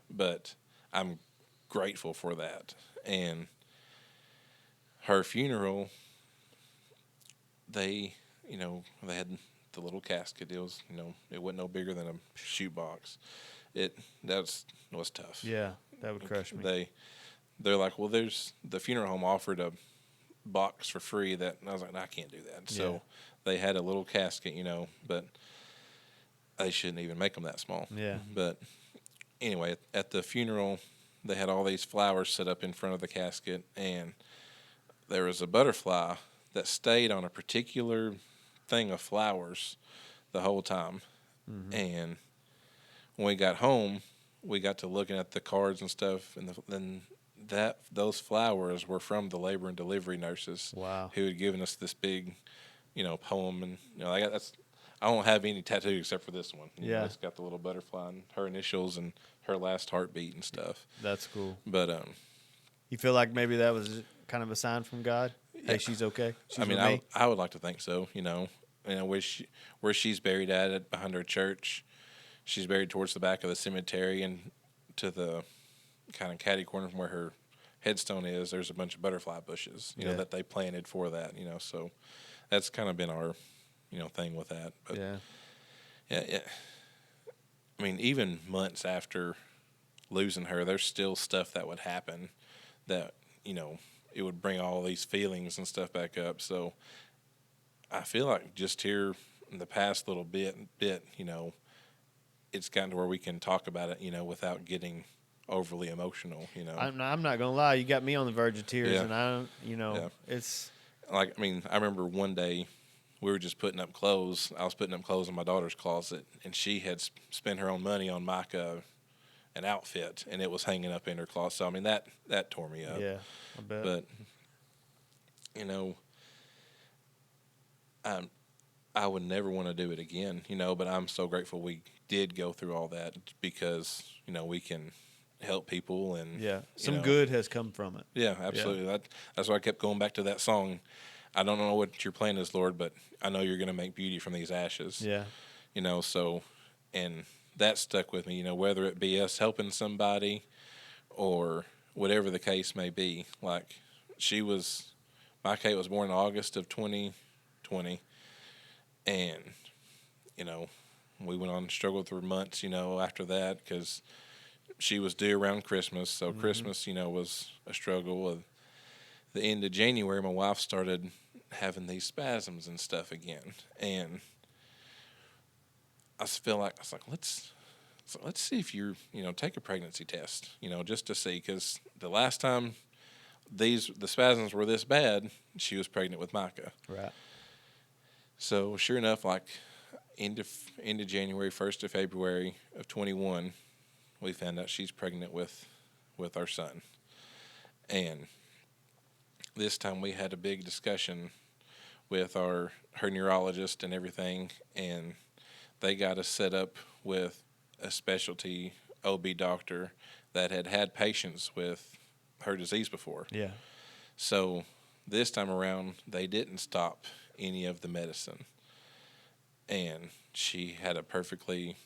But I'm grateful for that. And her funeral, they had the little casket. It was, it wasn't no bigger than a shoebox. That was tough. Yeah, that would crush me. They're like, well, there's the funeral home offered a box for free that, and I was like, no, I can't do that. So they had a little casket, but they shouldn't even make them that small. Yeah. But anyway, at the funeral, they had all these flowers set up in front of the casket, and there was a butterfly that stayed on a particular thing of flowers the whole time. Mm-hmm. And when we got home, we got to looking at the cards and stuff, and then those flowers were from the labor and delivery nurses. Wow. Who had given us this big, poem, and I don't have any tattoos except for this one. Yeah. It's got the little butterfly and her initials and her last heartbeat and stuff. That's cool. But you feel like maybe that was kind of a sign from God? Yeah. Hey, she's okay. She's I mean, with me? I would like to think so. Where she's buried at behind her church. She's buried towards the back of the cemetery, and to the kind of catty corner from where her headstone is, there's a bunch of butterfly bushes, that they planted for that, so that's kind of been our, thing with that. But yeah. I mean, even months after losing her, there's still stuff that would happen that, it would bring all these feelings and stuff back up. So I feel like just here in the past little bit, it's gotten to where we can talk about it, without getting overly emotional, I'm not gonna lie, you got me on the verge of tears, Yeah. and I don't, it's like, I mean, I remember one day we were just putting up clothes. I was putting up clothes in my daughter's closet, and she had spent her own money on Micah an outfit, and it was hanging up in her closet. So I mean, that tore me up. Yeah, I bet. But I would never want to do it again, but I'm so grateful we did go through all that because, we can help people and some good has come from it. Yeah, absolutely. Yeah. That's why I kept going back to that song. I don't know what your plan is, Lord, but I know you're going to make beauty from these ashes. Yeah. So, and that stuck with me, whether it be us helping somebody or whatever the case may be. Like my Kate was born in August of 2020, and, we went on and struggled through months, after that because she was due around Christmas. So Christmas, was a struggle. At the end of January, my wife started having these spasms and stuff again. And I feel like, let's see if you're, take a pregnancy test, just to see. Because the last time the spasms were this bad, she was pregnant with Micah. Right. So sure enough, like end of January, 1st of February of 21, we found out she's pregnant with our son. And this time we had a big discussion with her neurologist and everything, and they got us set up with a specialty OB doctor that had patients with her disease before. Yeah. So this time around, they didn't stop any of the medicine, and she had a perfectly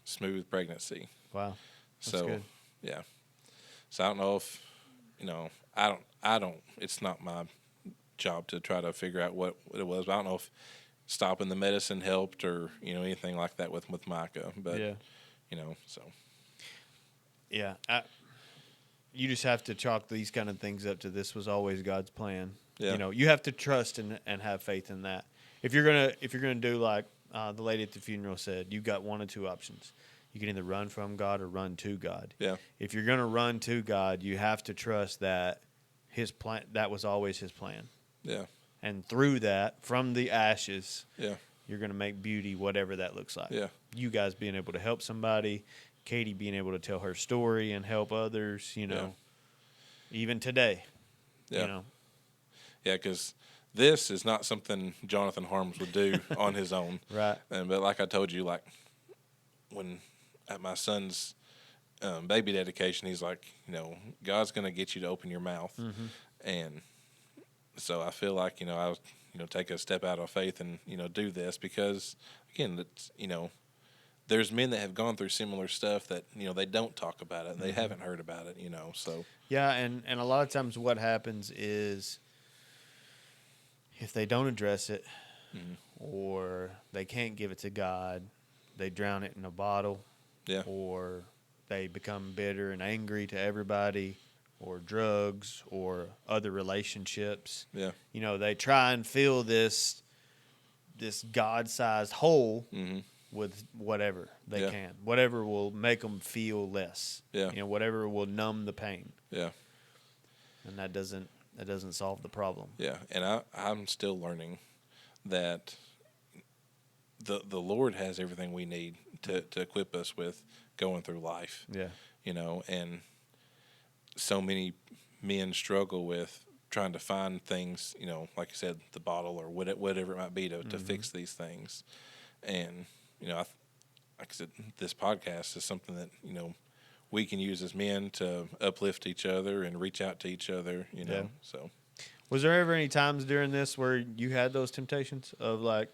smooth pregnancy. Wow. That's So good. yeah. So I don't know if I don't. It's not my job to try to figure out what it was. But I don't know if stopping the medicine helped or anything like that with Micah. But so yeah, you just have to chalk these kind of things up to this was always God's plan. Yeah. You have to trust and have faith in that. If you're gonna do like the lady at the funeral said, you've got one of two options. You can either run from God or run to God. Yeah. If you're going to run to God, you have to trust that His plan, that was always His plan. Yeah. And through that, from the ashes, you're going to make beauty, whatever that looks like. Yeah. You guys being able to help somebody, Katie being able to tell her story and help others, even today. Yeah. Yeah, because this is not something Jonathan Harms would do on his own. Right. But like I told you, like when at my son's baby dedication, he's like, God's going to get you to open your mouth. Mm-hmm. And so I feel like, I was, take a step out of faith and, do this because, again, that's, there's men that have gone through similar stuff that, they don't talk about it. And they haven't heard about it, so. Yeah, and a lot of times what happens is if they don't address it or they can't give it to God, they drown it in a bottle. Yeah. Or they become bitter and angry to everybody, or drugs, or other relationships. Yeah. They try and fill this God-sized hole with whatever they can, whatever will make them feel less. Yeah. Whatever will numb the pain. Yeah. And that doesn't solve the problem. Yeah, and I'm still learning that the Lord has everything we need to equip us with going through life. Yeah. And so many men struggle with trying to find things, like you said, the bottle or whatever it might be to fix these things. And, like I said, this podcast is something that, we can use as men to uplift each other and reach out to each other, so. Was there ever any times during this where you had those temptations of like,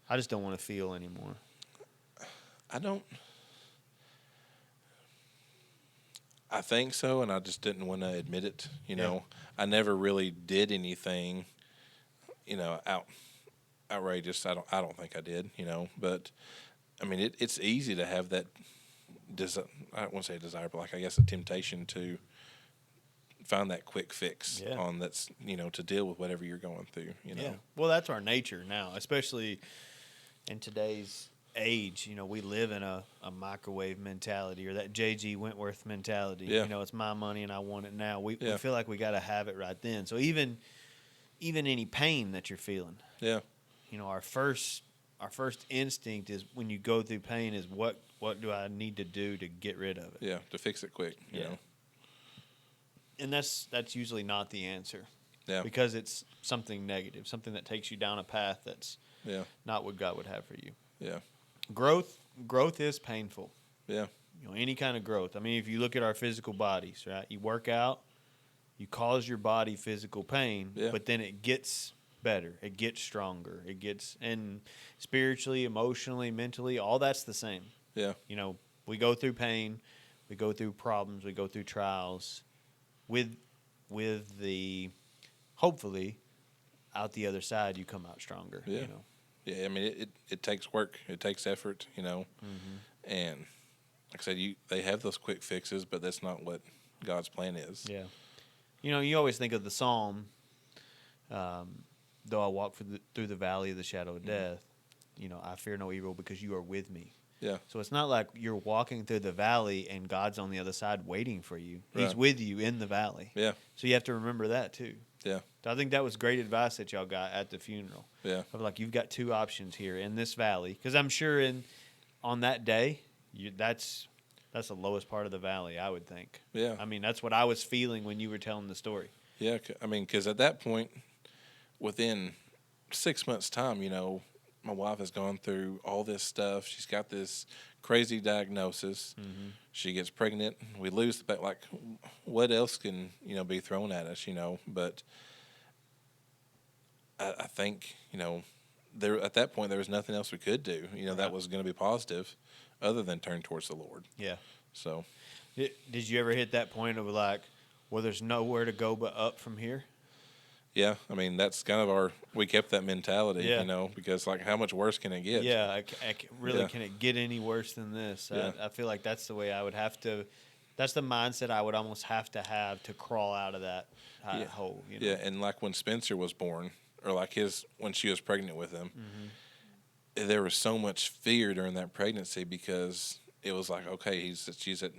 I just don't want to feel anymore? I think so, and I just didn't want to admit it. I never really did anything, outrageous. I don't think I did. But I mean, it's easy to have that. I don't want to say desire, but I guess a temptation to find that quick fix on that's to deal with whatever you're going through. Yeah. Well, that's our nature now, especially in today's age. We live in a microwave mentality, or that J.G. Wentworth mentality. Yeah. It's my money and I want it now. We feel like we got to have it right then. So even any pain that you're feeling, our first instinct is, when you go through pain, is what do I need to do to get rid of it? Yeah, to fix it quick. You know. And that's usually not the answer. Yeah. Because it's something negative, something that takes you down a path that's not what God would have for you. Yeah. Growth is painful. Yeah. Any kind of growth. I mean, if you look at our physical bodies, right? You work out, you cause your body physical pain, but then it gets better. It gets stronger. And spiritually, emotionally, mentally, all that's the same. Yeah. We go through pain, we go through problems, we go through trials with the, hopefully, out the other side, you come out stronger. Yeah. Yeah, I mean, it takes work. It takes effort, And like I said, they have those quick fixes, but that's not what God's plan is. Yeah. You always think of the Psalm, though I walk through the valley of the shadow of death, I fear no evil because you are with me. Yeah. So it's not like you're walking through the valley and God's on the other side waiting for you. Right. He's with you in the valley. Yeah. So you have to remember that too. Yeah. So I think that was great advice that y'all got at the funeral. Yeah. Of like, you've got two options here in this valley, because I'm sure on that day, that's the lowest part of the valley, I would think. Yeah. I mean, that's what I was feeling when you were telling the story. Yeah. I mean, because at that point, within 6 months' time, my wife has gone through all this stuff. She's got this crazy diagnosis. Mm-hmm. She gets pregnant. We lose the back. Like, what else can be thrown at us? But I think there at that point there was nothing else we could do. That was going to be positive, other than turn towards the Lord. Yeah. So, did you ever hit that point of like, well, there's nowhere to go but up from here? Yeah, I mean, that's kind of we kept that mentality, because like, how much worse can it get? Yeah, can it get any worse than this? Yeah. I feel like that's the way I would have to, that's the mindset I would almost have to crawl out of that hole. Yeah, and like when Spencer was born, or like when she was pregnant with him, there was so much fear during that pregnancy, because it was like, okay, she's at,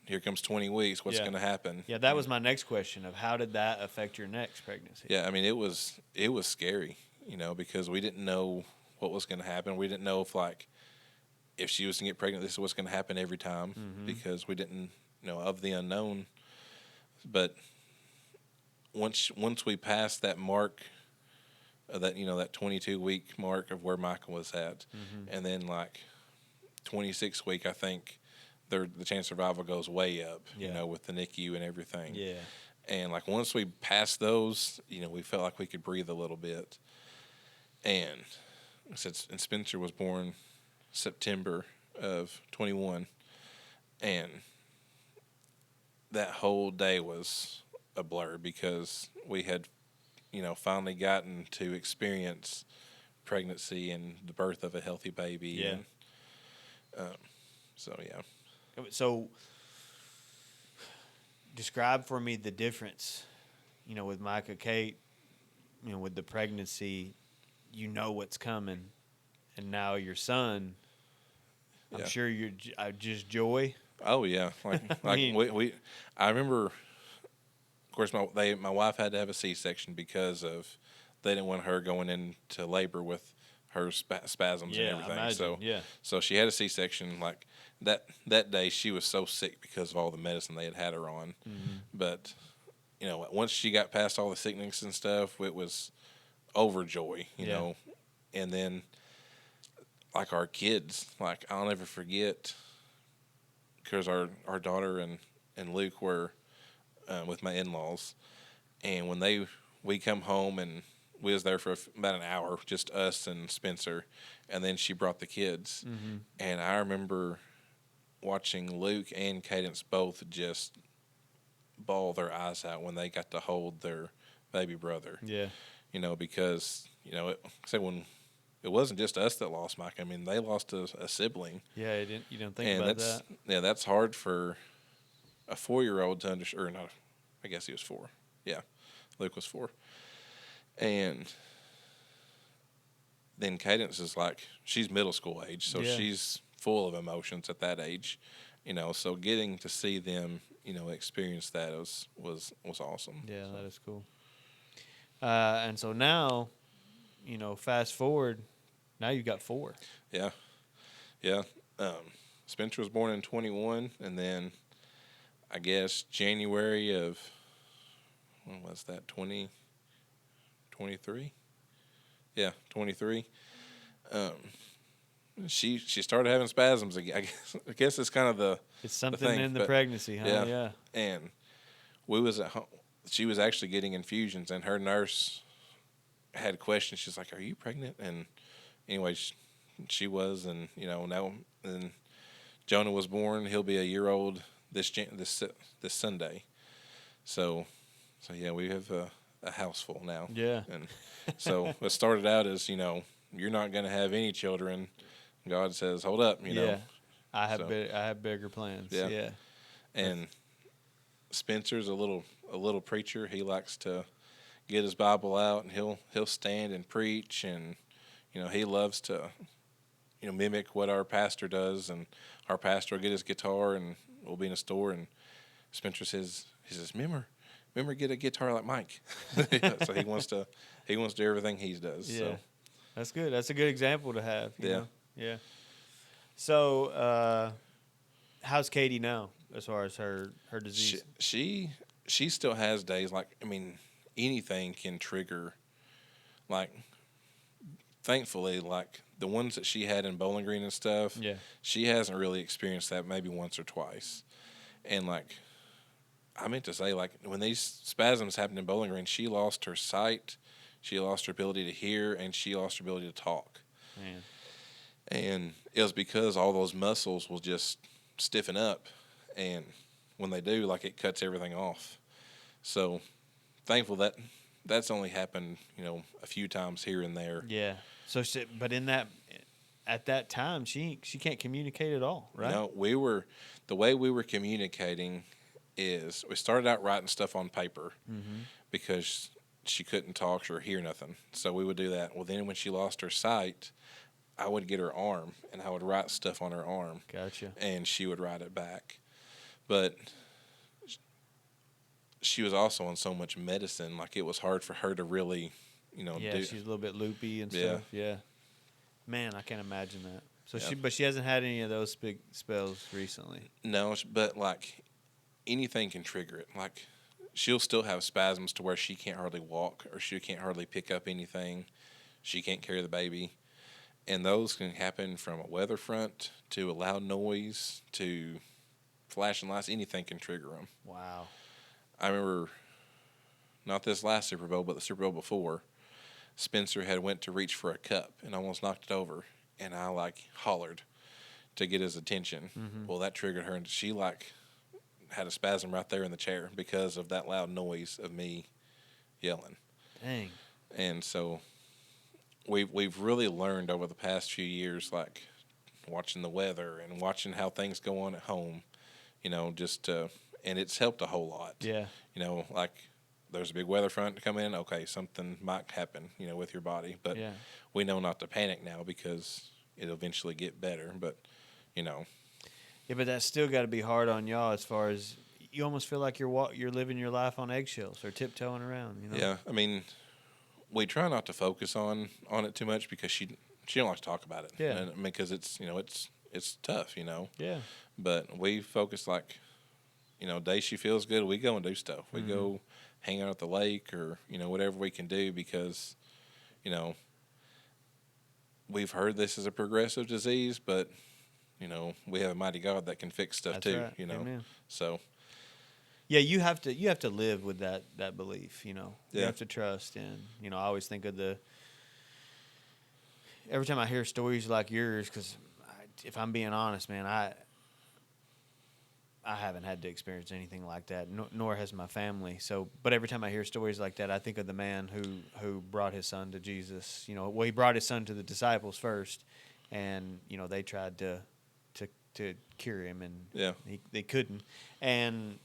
here comes 20 weeks. What's going to happen? Yeah, that was my next question of how did that affect your next pregnancy? Yeah, I mean, it was scary, because we didn't know what was going to happen. We didn't know if she was going to get pregnant, this is what's going to happen every time, because we didn't know of the unknown. But once we passed that mark, that 22-week mark of where Michael was at, and then 26th week, I think the chance of survival goes way up, with the NICU and everything. Yeah. And once we passed those, we felt like we could breathe a little bit. And Spencer was born September of 21, and that whole day was a blur, because we had, finally gotten to experience pregnancy and the birth of a healthy baby. Yeah. And, so, yeah. So, describe for me the difference, with Micah Kate, with the pregnancy, what's coming, and now your son, I'm sure you're just joy. Oh yeah, I remember. Of course, my wife had to have a C-section because of they didn't want her going into labor with her spasms and everything. Imagine. So she had a C-section. That day, she was so sick because of all the medicine they had her on. Mm-hmm. But once she got past all the sickness and stuff, it was overjoy. You know, and then like our kids. Like I'll never forget because our daughter and Luke were with my in-laws, and when we come home and we was there for about an hour, just us and Spencer, and then she brought the kids, and I remember watching Luke and Cadence both just bawl their eyes out when they got to hold their baby brother. Yeah. Because say when it wasn't just us that lost Mike. I mean, they lost a sibling. Yeah, you didn't think about that. Yeah, that's hard for a 4-year-old to understand. Or not, I guess he was 4. Yeah, Luke was 4. And then Cadence is like, she's middle school age, so she's full of emotions at that age. So getting to see them, experience that was awesome. Yeah, that is cool. And so now, fast forward, now you've got 4. Yeah. Yeah. Spencer was born in 21, and then I guess January of, when was that, 23? Yeah, 23. She started having spasms again. I guess it's kind of it's something thing, in the pregnancy, huh? Yeah. And we was at home. She was actually getting infusions, and her nurse had questions. She's like, "Are you pregnant?" And anyway, she was, and now and Jonah was born. He'll be a year old this Sunday. So yeah, we have a house full now. Yeah. And so it started out as you're not going to have any children. God says, "Hold up," Yeah. I have bigger plans. Yeah. And Spencer's a little preacher. He likes to get his Bible out, and he'll stand and preach, and he loves to mimic what our pastor does. And our pastor will get his guitar, and we'll be in a store, and Spencer says, remember get a guitar like Mike. So he wants to do everything he does. Yeah. So That's good. That's a good example to have. You know? Yeah. So how's Katie now as far as her disease? She still has days anything can trigger, thankfully, the ones that she had in Bowling Green and stuff. Yeah. She hasn't really experienced that, maybe once or twice. And I meant to say, when these spasms happened in Bowling Green, she lost her sight, she lost her ability to hear, and she lost her ability to talk. Man. And it was because all those muscles will just stiffen up, and when they do, it cuts everything off. So thankful that's only happened, a few times here and there. Yeah. So, but at that time, she can't communicate at all, right? No, the way we were communicating is we started out writing stuff on paper because she couldn't talk or hear nothing. So we would do that. Well, then when she lost her sight, I would get her arm, and I would write stuff on her arm. Gotcha. And she would write it back. But she was also on so much medicine, it was hard for her to really, Yeah, she's a little bit loopy and stuff. Yeah. Man, I can't imagine that. So she hasn't had any of those big spells recently. No, but anything can trigger it. She'll still have spasms to where she can't hardly walk, or she can't hardly pick up anything. She can't carry the baby. And those can happen from a weather front to a loud noise to flashing lights. Anything can trigger them. Wow. I remember, not this last Super Bowl, but the Super Bowl before, Spencer had went to reach for a cup and almost knocked it over. And I hollered to get his attention. Mm-hmm. Well, that triggered her, and she had a spasm right there in the chair because of that loud noise of me yelling. Dang. And so we've really learned over the past few years, watching the weather and watching how things go on at home, and it's helped a whole lot. Yeah. There's a big weather front to come in. Okay, something might happen, with your body, but we know not to panic now because it'll eventually get better. But, Yeah, but that's still got to be hard on y'all as far as you almost feel like you're living your life on eggshells or tiptoeing around. Yeah, we try not to focus on it too much because she don't like to talk about it. Yeah. Because it's it's tough. Yeah. But we focus days she feels good, we go and do stuff. We go hang out at the lake or whatever we can do because we've heard this is a progressive disease, but we have a mighty God that can fix stuff That's too. right. Amen. So yeah, you have to live with that belief. You Yeah. have to trust, and I always think of every time I hear stories like yours, because if I'm being honest, man, I haven't had to experience anything like that, nor has my family. So, but every time I hear stories like that, I think of the man who brought his son to Jesus. He brought his son to the disciples first, and they tried to cure him, and Yeah. they couldn't. And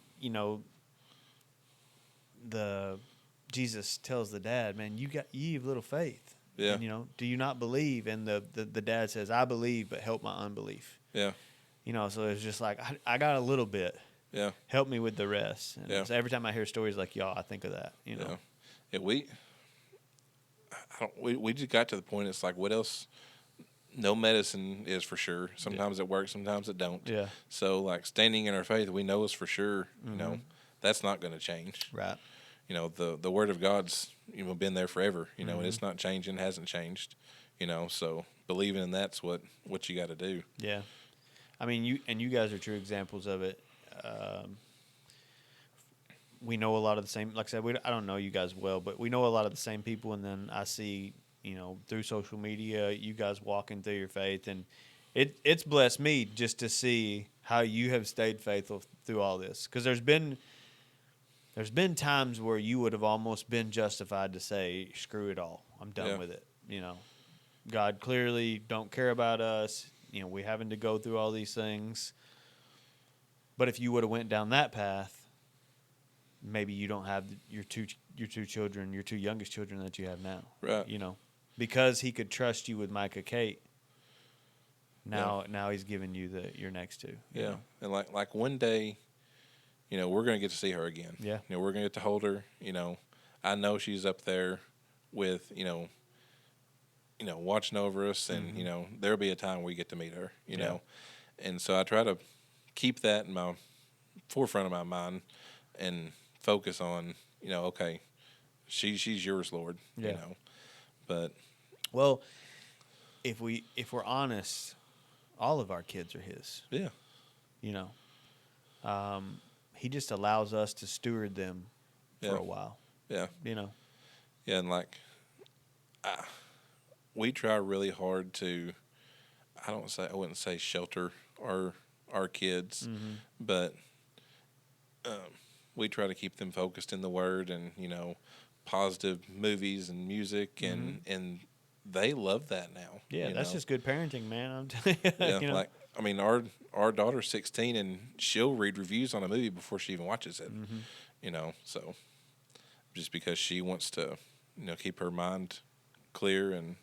Jesus tells the dad, "Man, you have little faith. Yeah. And, do you not believe?" And the dad says, "I believe, but help my unbelief." Yeah. So it's just like I got a little bit. Yeah. Help me with the rest. And Yeah. so every time I hear stories like y'all, I think of that. Yeah. We just got to the point. It's like, what else? No medicine is for sure. Sometimes it works, sometimes it don't. Yeah. So like standing in our faith, we know is for sure. That's not going to change. Right. The word of God's been there forever. And it's not changing, hasn't changed. So believing in that's what you got to do. Yeah. I mean, you guys are true examples of it. We know a lot of the same. Like I said, I don't know you guys well, but we know a lot of the same people. And then I see, through social media, you guys walking through your faith, and it's blessed me just to see how you have stayed faithful through all this. Because there's been times where you would have almost been justified to say, "Screw it all, I'm done with it." God clearly don't care about us. We having to go through all these things. But if you would have went down that path, maybe you don't have your two children, your two youngest children that you have now. Right. Because he could trust you with Micah Kate. Now he's giving you your next two. You know? And like one day, we're gonna get to see her again. Yeah. We're gonna get to hold her. I know she's up there with watching over us, and there'll be a time we get to meet her. And so I try to keep that in my forefront of my mind and focus on okay, she's yours, Lord. Yeah. But well, if we're honest, all of our kids are his. Yeah. He just allows us to steward them for a while. Yeah. Yeah, and we try really hard to, I wouldn't say shelter our kids, but we try to keep them focused in the Word and positive movies and music, and they love that now. Yeah, that's just good parenting, man. I'm telling you. Yeah, our daughter's 16 and she'll read reviews on a movie before she even watches it. So just because she wants to keep her mind clear and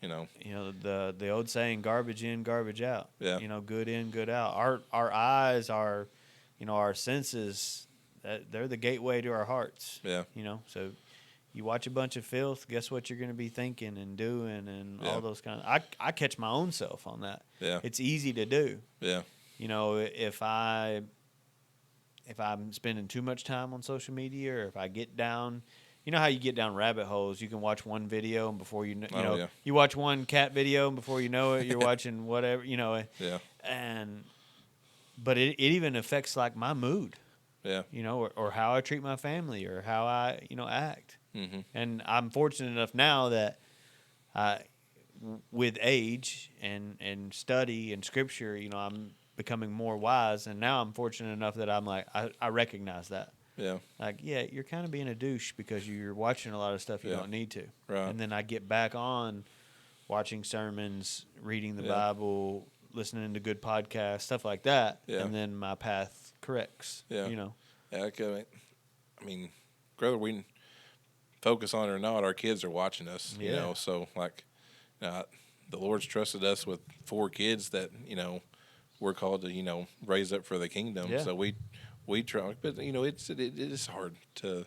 the old saying, garbage in, garbage out. Yeah. Good in, good out. Our eyes are, our senses, they're the gateway to our hearts. Yeah. So you watch a bunch of filth, guess what you're going to be thinking and doing and all those kind of. I catch my own self on that. Yeah. It's easy to do. Yeah. If I'm spending too much time on social media, or if I get down. You know how you get down rabbit holes? You can watch one video, and before you know, you watch one cat video, and before you know it, you're watching whatever, Yeah. But it even affects like my mood. Yeah. Or how I treat my family, or how I act. Mm-hmm. And I'm fortunate enough now that with age and study and scripture, I'm becoming more wise, and now I'm fortunate enough that I'm like I recognize that. Yeah. You're kind of being a douche because you're watching a lot of stuff you don't need to. Right. And then I get back on watching sermons, reading the Bible, listening to good podcasts, stuff like that. Yeah. And then my path corrects. Yeah. Yeah, I mean, whether we focus on it or not, our kids are watching us. Yeah. So the Lord's trusted us with 4 kids that we're called to raise up for the kingdom. Yeah. So we try, but it is hard to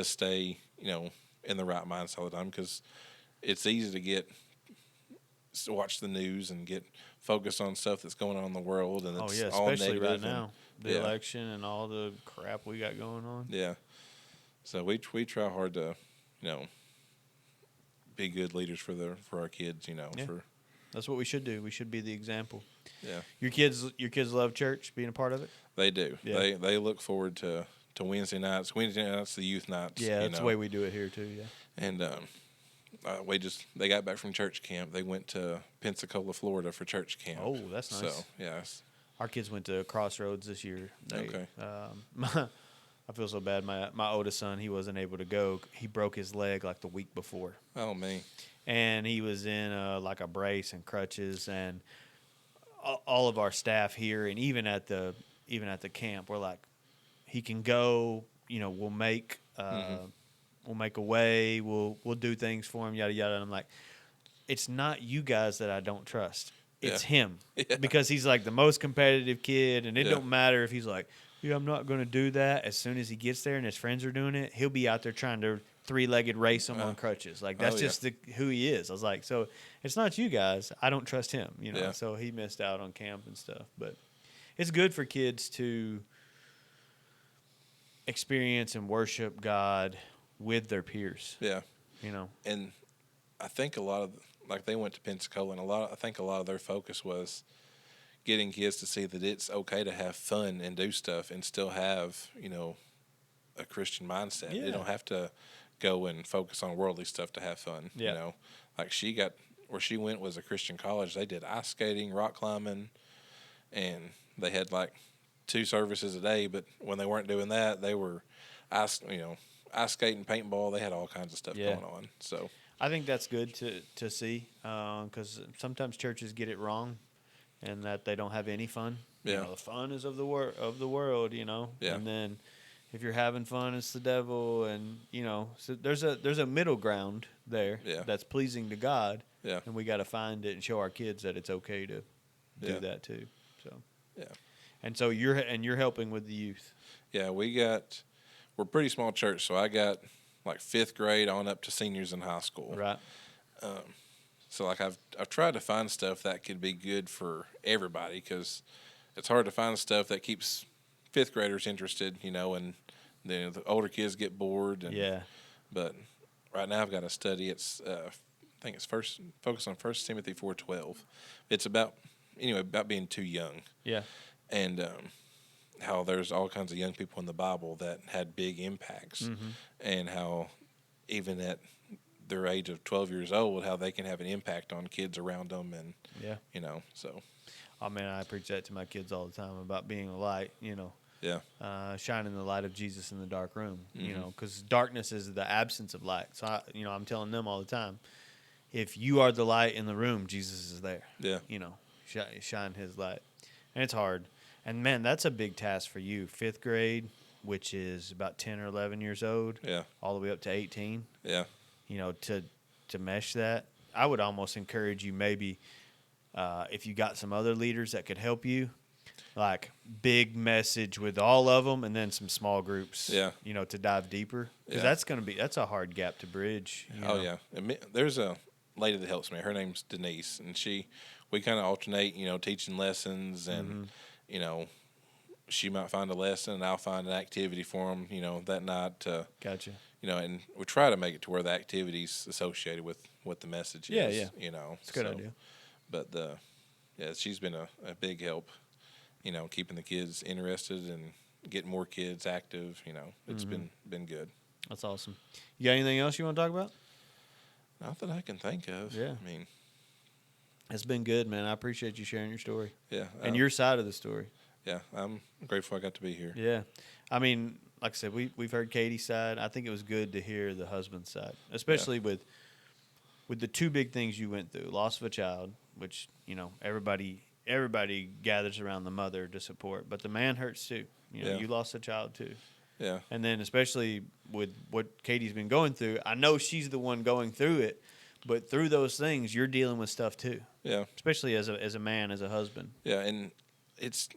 stay in the right mindset all the time, because it's easy to watch the news and get focused on stuff that's going on in the world, and it's all especially negative right now, the election and all the crap we got going on. Yeah, so we try hard to be good leaders for our kids. For that's what we should do. We should be the example. Yeah. Your kids love church, being a part of it? They do. Yeah. They look forward to Wednesday nights. Wednesday nights, the youth nights. Yeah, that's the way we do it here too. Yeah. And they got back from church camp. They went to Pensacola, Florida for church camp. Oh, that's nice. So yeah. Our kids went to Crossroads this year. Okay. I feel so bad. My oldest son, he wasn't able to go. He broke his leg like the week before. Oh, me. And he was in like a brace and crutches, and all of our staff here, and even at the camp, we're like, he can go. We'll make a way. We'll do things for him. Yada yada. And I'm like, it's not you guys that I don't trust. It's him, because he's like the most competitive kid, and it don't matter if he's like, yeah, I'm not going to do that. As soon as he gets there and his friends are doing it, he'll be out there trying to three-legged race them on crutches. Like, that's just who he is. I was like, so it's not you guys. I don't trust him, So he missed out on camp and stuff. But it's good for kids to experience and worship God with their peers. Yeah. And I think a lot of, like, they went to Pensacola, and I think a lot of their focus was getting kids to see that it's okay to have fun and do stuff and still have, a Christian mindset. Yeah. You don't have to go and focus on worldly stuff to have fun. Yeah. Like where she went was a Christian college. They did ice skating, rock climbing, and they had like 2 services a day. But when they weren't doing that, they were ice skating, paintball. They had all kinds of stuff going on. So I think that's good to see, because sometimes churches get it wrong, and that they don't have any fun. Yeah. The fun is of the world, Yeah. And then if you're having fun, it's the devil, and so there's a middle ground there that's pleasing to God. Yeah. And we got to find it and show our kids that it's okay to do that too. So yeah. And so you're helping with the youth. Yeah, we're a pretty small church, so I got like 5th grade on up to seniors in high school. Right. So like I've tried to find stuff that could be good for everybody, because it's hard to find stuff that keeps 5th graders interested, and then the older kids get bored. And, But right now I've got a study. It's I think it's focused on 1 Timothy 4:12. It's about being too young. Yeah. And how there's all kinds of young people in the Bible that had big impacts, and how even at their age of 12 years old, how they can have an impact on kids around them. And, so. Oh, man, I preach that to my kids all the time about being a light, Yeah. Shining the light of Jesus in the dark room, because darkness is the absence of light. So, I'm telling them all the time, if you are the light in the room, Jesus is there. Yeah. Shine his light. And it's hard. And, man, that's a big task for you. 5th grade, which is about 10 or 11 years old, all the way up to 18. Yeah. To mesh that, I would almost encourage you maybe if you got some other leaders that could help you, like big message with all of them, and then some small groups, to dive deeper, because that's a hard gap to bridge. Yeah. And there's a lady that helps me. Her name's Denise, and we kind of alternate, teaching lessons, and she might find a lesson, and I'll find an activity for them, that night. Gotcha. And we try to make it to where the activity's associated with what the message is. Yeah. It's a good idea. But she's been a big help, keeping the kids interested and getting more kids active. It's been good. That's awesome. You got anything else you want to talk about? Not that I can think of. Yeah. I mean, it's been good, man. I appreciate you sharing your story. Yeah. And your side of the story. Yeah, I'm grateful I got to be here. Yeah. I mean, like I said, we've heard Katie's side. I think it was good to hear the husband's side, especially with the 2 big things you went through: loss of a child, which everybody gathers around the mother to support, but the man hurts too. You lost a child too. Yeah. And then especially with what Katie's been going through, I know she's the one going through it, but through those things, you're dealing with stuff too. Yeah. Especially as a man, as a husband. Yeah, and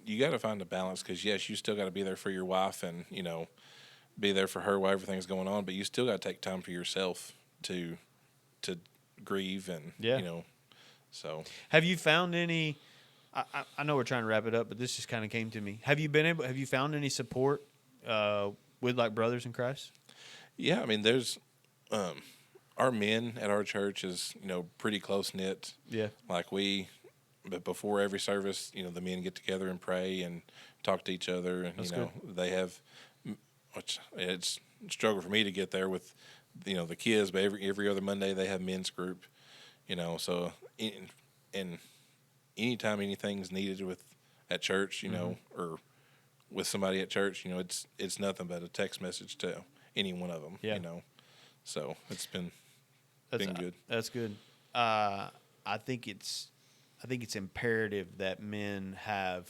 you got to find a balance, because yes, you still got to be there for your wife and be there for her while everything's going on, but you still got to take time for yourself to grieve and So have you found any? I know we're trying to wrap it up, but this just kind of came to me. Have you found any support with like brothers in Christ? Yeah, I mean, there's our men at our church is, pretty close knit. Yeah. Like but before every service, the men get together and pray and talk to each other. And, That's good. they have, which it's a struggle for me to get there with, the kids, but every other Monday they have men's group, so, and anytime anything's needed at church, or with somebody at church, it's nothing but a text message to any one of them, so it's been good. That's good. I think it's imperative that men have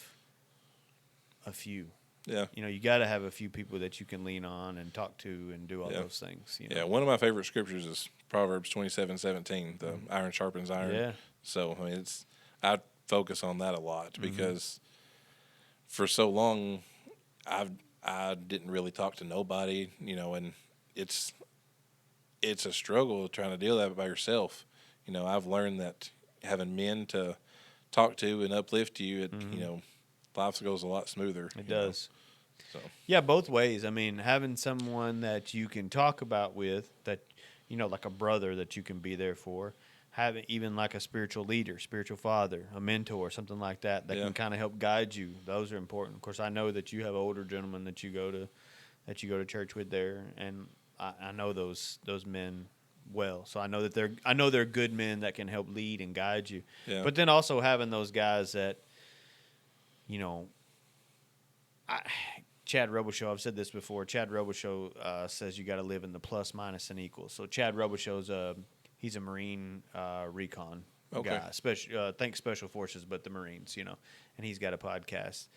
a few. Yeah. You got to have a few people that you can lean on and talk to and do all those things. Yeah, one of my favorite scriptures is Proverbs 27:17. The iron sharpens iron. Yeah. So I focus on that a lot because for so long I didn't really talk to nobody, and it's a struggle trying to deal with that by yourself. I've learned that having men to talk to and uplift you, life goes a lot smoother. It does. So. Yeah, both ways. I mean, having someone that you can talk about with, that, like a brother that you can be there for, having even like a spiritual leader, spiritual father, a mentor, something like that can kind of help guide you. Those are important. Of course, I know that you have older gentlemen that you go to church with there, and I know those men well. So I know that they're good men that can help lead and guide you. Yeah. But then also having those guys that, Chad Robichaux, I've said this before. Chad Robichaux says you got to live in the plus, minus, and equals. So Chad Robichaux's he's a Marine recon guy, think Special Forces, but the Marines, and he's got a podcast.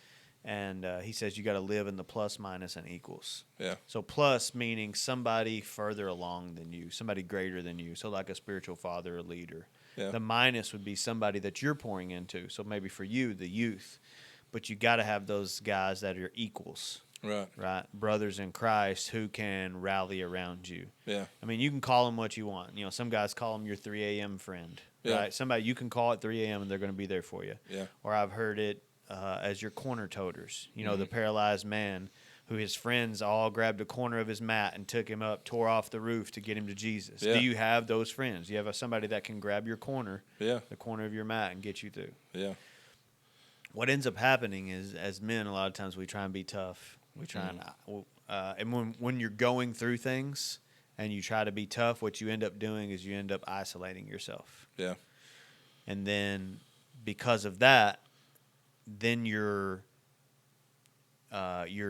And he says you got to live in the plus, minus, and equals. Yeah. So plus meaning somebody further along than you, somebody greater than you. So like a spiritual father, a leader. Yeah. The minus would be somebody that you're pouring into. So maybe for you, the youth. But you got to have those guys that are equals. Right. Brothers in Christ who can rally around you. Yeah. I mean, you can call them what you want. Some guys call them your 3 a.m. friend. Yeah. Right. Somebody you can call at 3 a.m. and they're going to be there for you. Yeah. Or I've heard it as your corner toters. The paralyzed man who his friends all grabbed a corner of his mat and took him up, tore off the roof to get him to Jesus. Yeah. Do you have those friends? You have somebody that can grab your corner, the corner of your mat, and get you through. Yeah. What ends up happening is, as men, a lot of times we try and be tough. We try and when you're going through things and you try to be tough, what you end up doing is you end up isolating yourself. Yeah. And then because of that, then you're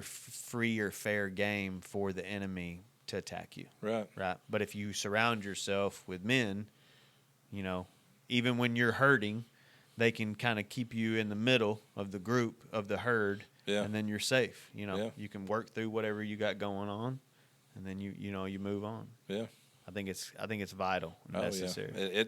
free or fair game for the enemy to attack you. Right. But if you surround yourself with men, even when you're hurting, they can kind of keep you in the middle of the group, of the herd, and then you're safe. You can work through whatever you got going on, and then you move on. Yeah. I think it's vital and necessary. Yeah.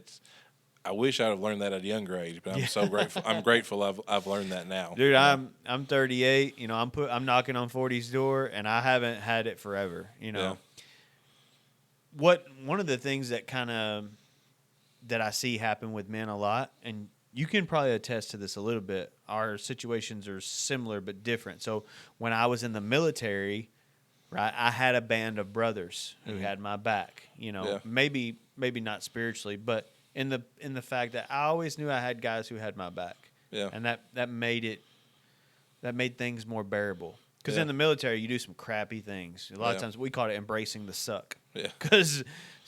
I wish I'd have learned that at a younger age, but I'm so grateful. I'm grateful I've learned that now. Dude, I'm 38. I'm knocking on 40's door, and I haven't had it forever. Yeah. One of the things that that I see happen with men a lot, and you can probably attest to this a little bit. Our situations are similar but different. So when I was in the military, right, I had a band of brothers who had my back. Maybe not spiritually, but in the fact that I always knew I had guys who had my back. Yeah. And that made things more bearable. Because in the military, you do some crappy things. A lot of times we call it embracing the suck. Yeah. Because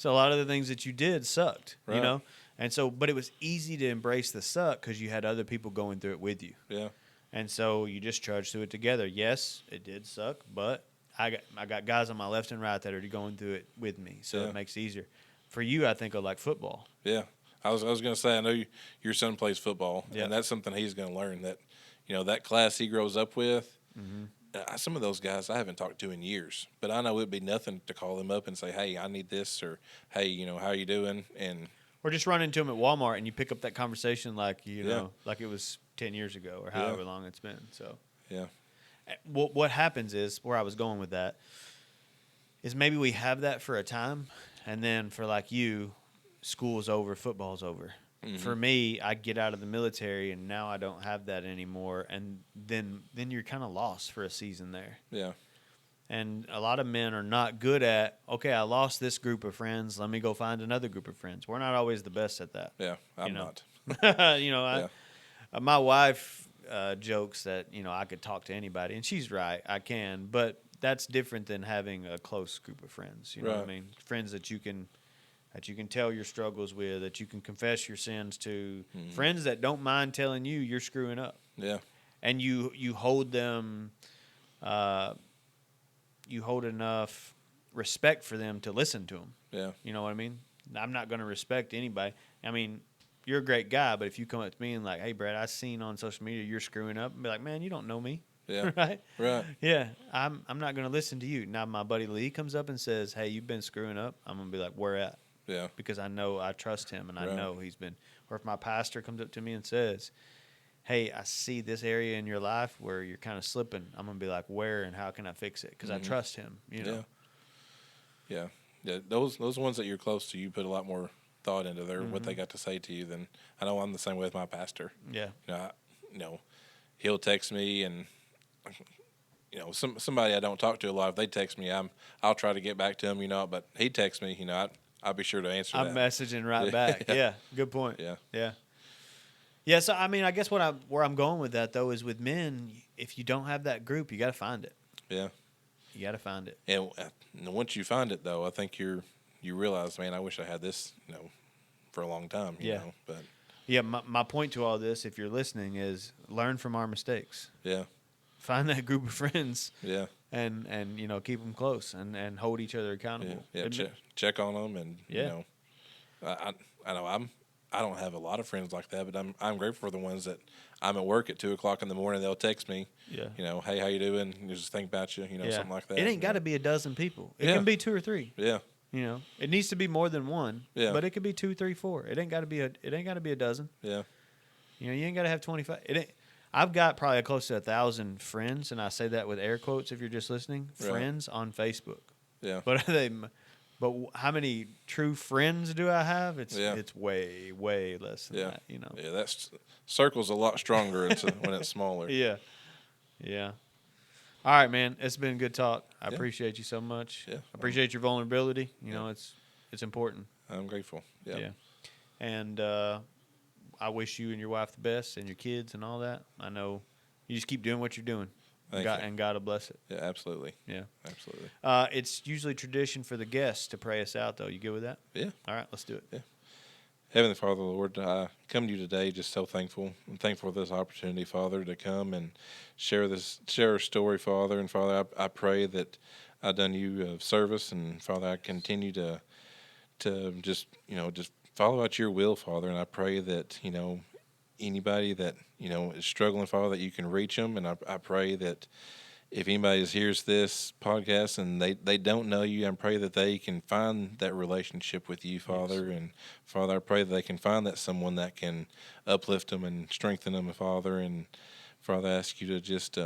a lot of the things that you did sucked. Right. And so, but it was easy to embrace the suck because you had other people going through it with you. Yeah. And so you just trudged through it together. Yes, it did suck, but I got guys on my left and right that are going through it with me, so it makes it easier. For you, I think of like football. Yeah. I was going to say, I know your son plays football, Yeah. and that's something he's going to learn, that, that class he grows up with, some of those guys I haven't talked to in years, but I know it'd be nothing to call them up and say, hey, I need this, or, hey, how you doing? Or just run into them at Walmart and you pick up that conversation like, like it was 10 years ago or however long it's been. So, yeah. What happens is, where I was going with that, is maybe we have that for a time, and then for like you, school's over, football's over. Mm-hmm. For me, I get out of the military, and now I don't have that anymore, and then you're kind of lost for a season there. Yeah. And a lot of men are not good at, okay, I lost this group of friends. Let me go find another group of friends. We're not always the best at that. Yeah, I'm not. My wife jokes that, I could talk to anybody, and she's right. I can, but that's different than having a close group of friends. You know what I mean? Friends that you can tell your struggles with, that you can confess your sins to. Mm-hmm. Friends that don't mind telling you you're screwing up. Yeah. And you hold them, you hold enough respect for them to listen to them. Yeah. You know what I mean? I'm not going to respect anybody. I mean, you're a great guy, but if you come up to me and like, hey, Brad, I seen on social media you're screwing up, and be like, man, you don't know me. Yeah. Right? Right. Yeah. I'm not going to listen to you. Now, my buddy Lee comes up and says, hey, you've been screwing up. I'm going to be like, where at? Yeah. Because I know I trust him, and I know he's been. Or if my pastor comes up to me and says, hey, I see this area in your life where you're kind of slipping, I'm going to be like, where and how can I fix it? Because I trust him, Yeah. Those ones that you're close to, you put a lot more thought into what they got to say to you than I know I'm the same way with my pastor. Yeah. He'll text me, and somebody I don't talk to a lot, if they text me, I'll try to get back to him, but he texts me, I'll be sure to answer that. I'm messaging right back. Yeah. Good point. Yeah. Yeah. Yeah, so I mean, I guess where I'm going with that though is with men, if you don't have that group, you got to find it. Yeah, you got to find it. And once you find it, though, I think you realize, man, I wish I had this, for a long time. You know, but yeah, my point to all this, if you're listening, is learn from our mistakes. Yeah, find that group of friends. Yeah, and keep them close and hold each other accountable. Yeah, check on them, and I know I don't have a lot of friends like that, but I'm grateful for the ones that I'm at work at 2:00 in the morning. They'll text me, hey, how you doing? Just think about you, something like that. It ain't got to be a dozen people. It can be 2 or 3. Yeah, it needs to be more than one. Yeah, but it could be 2, 3, 4. It ain't got to be a dozen. Yeah, you ain't got to have 25. I've got probably close to 1,000 friends, and I say that with air quotes if you're just listening. Friends on Facebook. Yeah, but are they? But how many true friends do I have? It's way, way less than that, Yeah, that circle's a lot stronger when it's smaller. Yeah. All right, man. It's been a good talk. I appreciate you so much. Yeah. I appreciate your vulnerability. It's important. I'm grateful. Yeah. And I wish you and your wife the best, and your kids and all that. I know you just keep doing what you're doing. And God will bless it. Yeah, absolutely. Yeah. Absolutely. It's usually tradition for the guests to pray us out, though. You good with that? Yeah. All right, let's do it. Yeah. Heavenly Father, Lord, I come to you today just so thankful. I'm thankful for this opportunity, Father, to come and share our story, Father. And Father, I pray that I've done you a service, and Father, I continue to just follow out your will, Father. And I pray that, anybody that, is struggling, Father, that you can reach them. And I pray that if anybody hears this podcast and they don't know you, I pray that they can find that relationship with you, Father. Yes. And Father, I pray that they can find that someone that can uplift them and strengthen them, Father. And Father, I ask you to just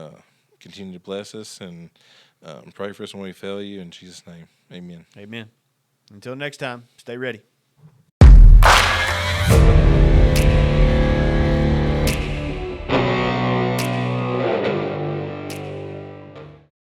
continue to bless us and pray for us when we fail you. In Jesus' name, amen. Amen. Until next time, stay ready.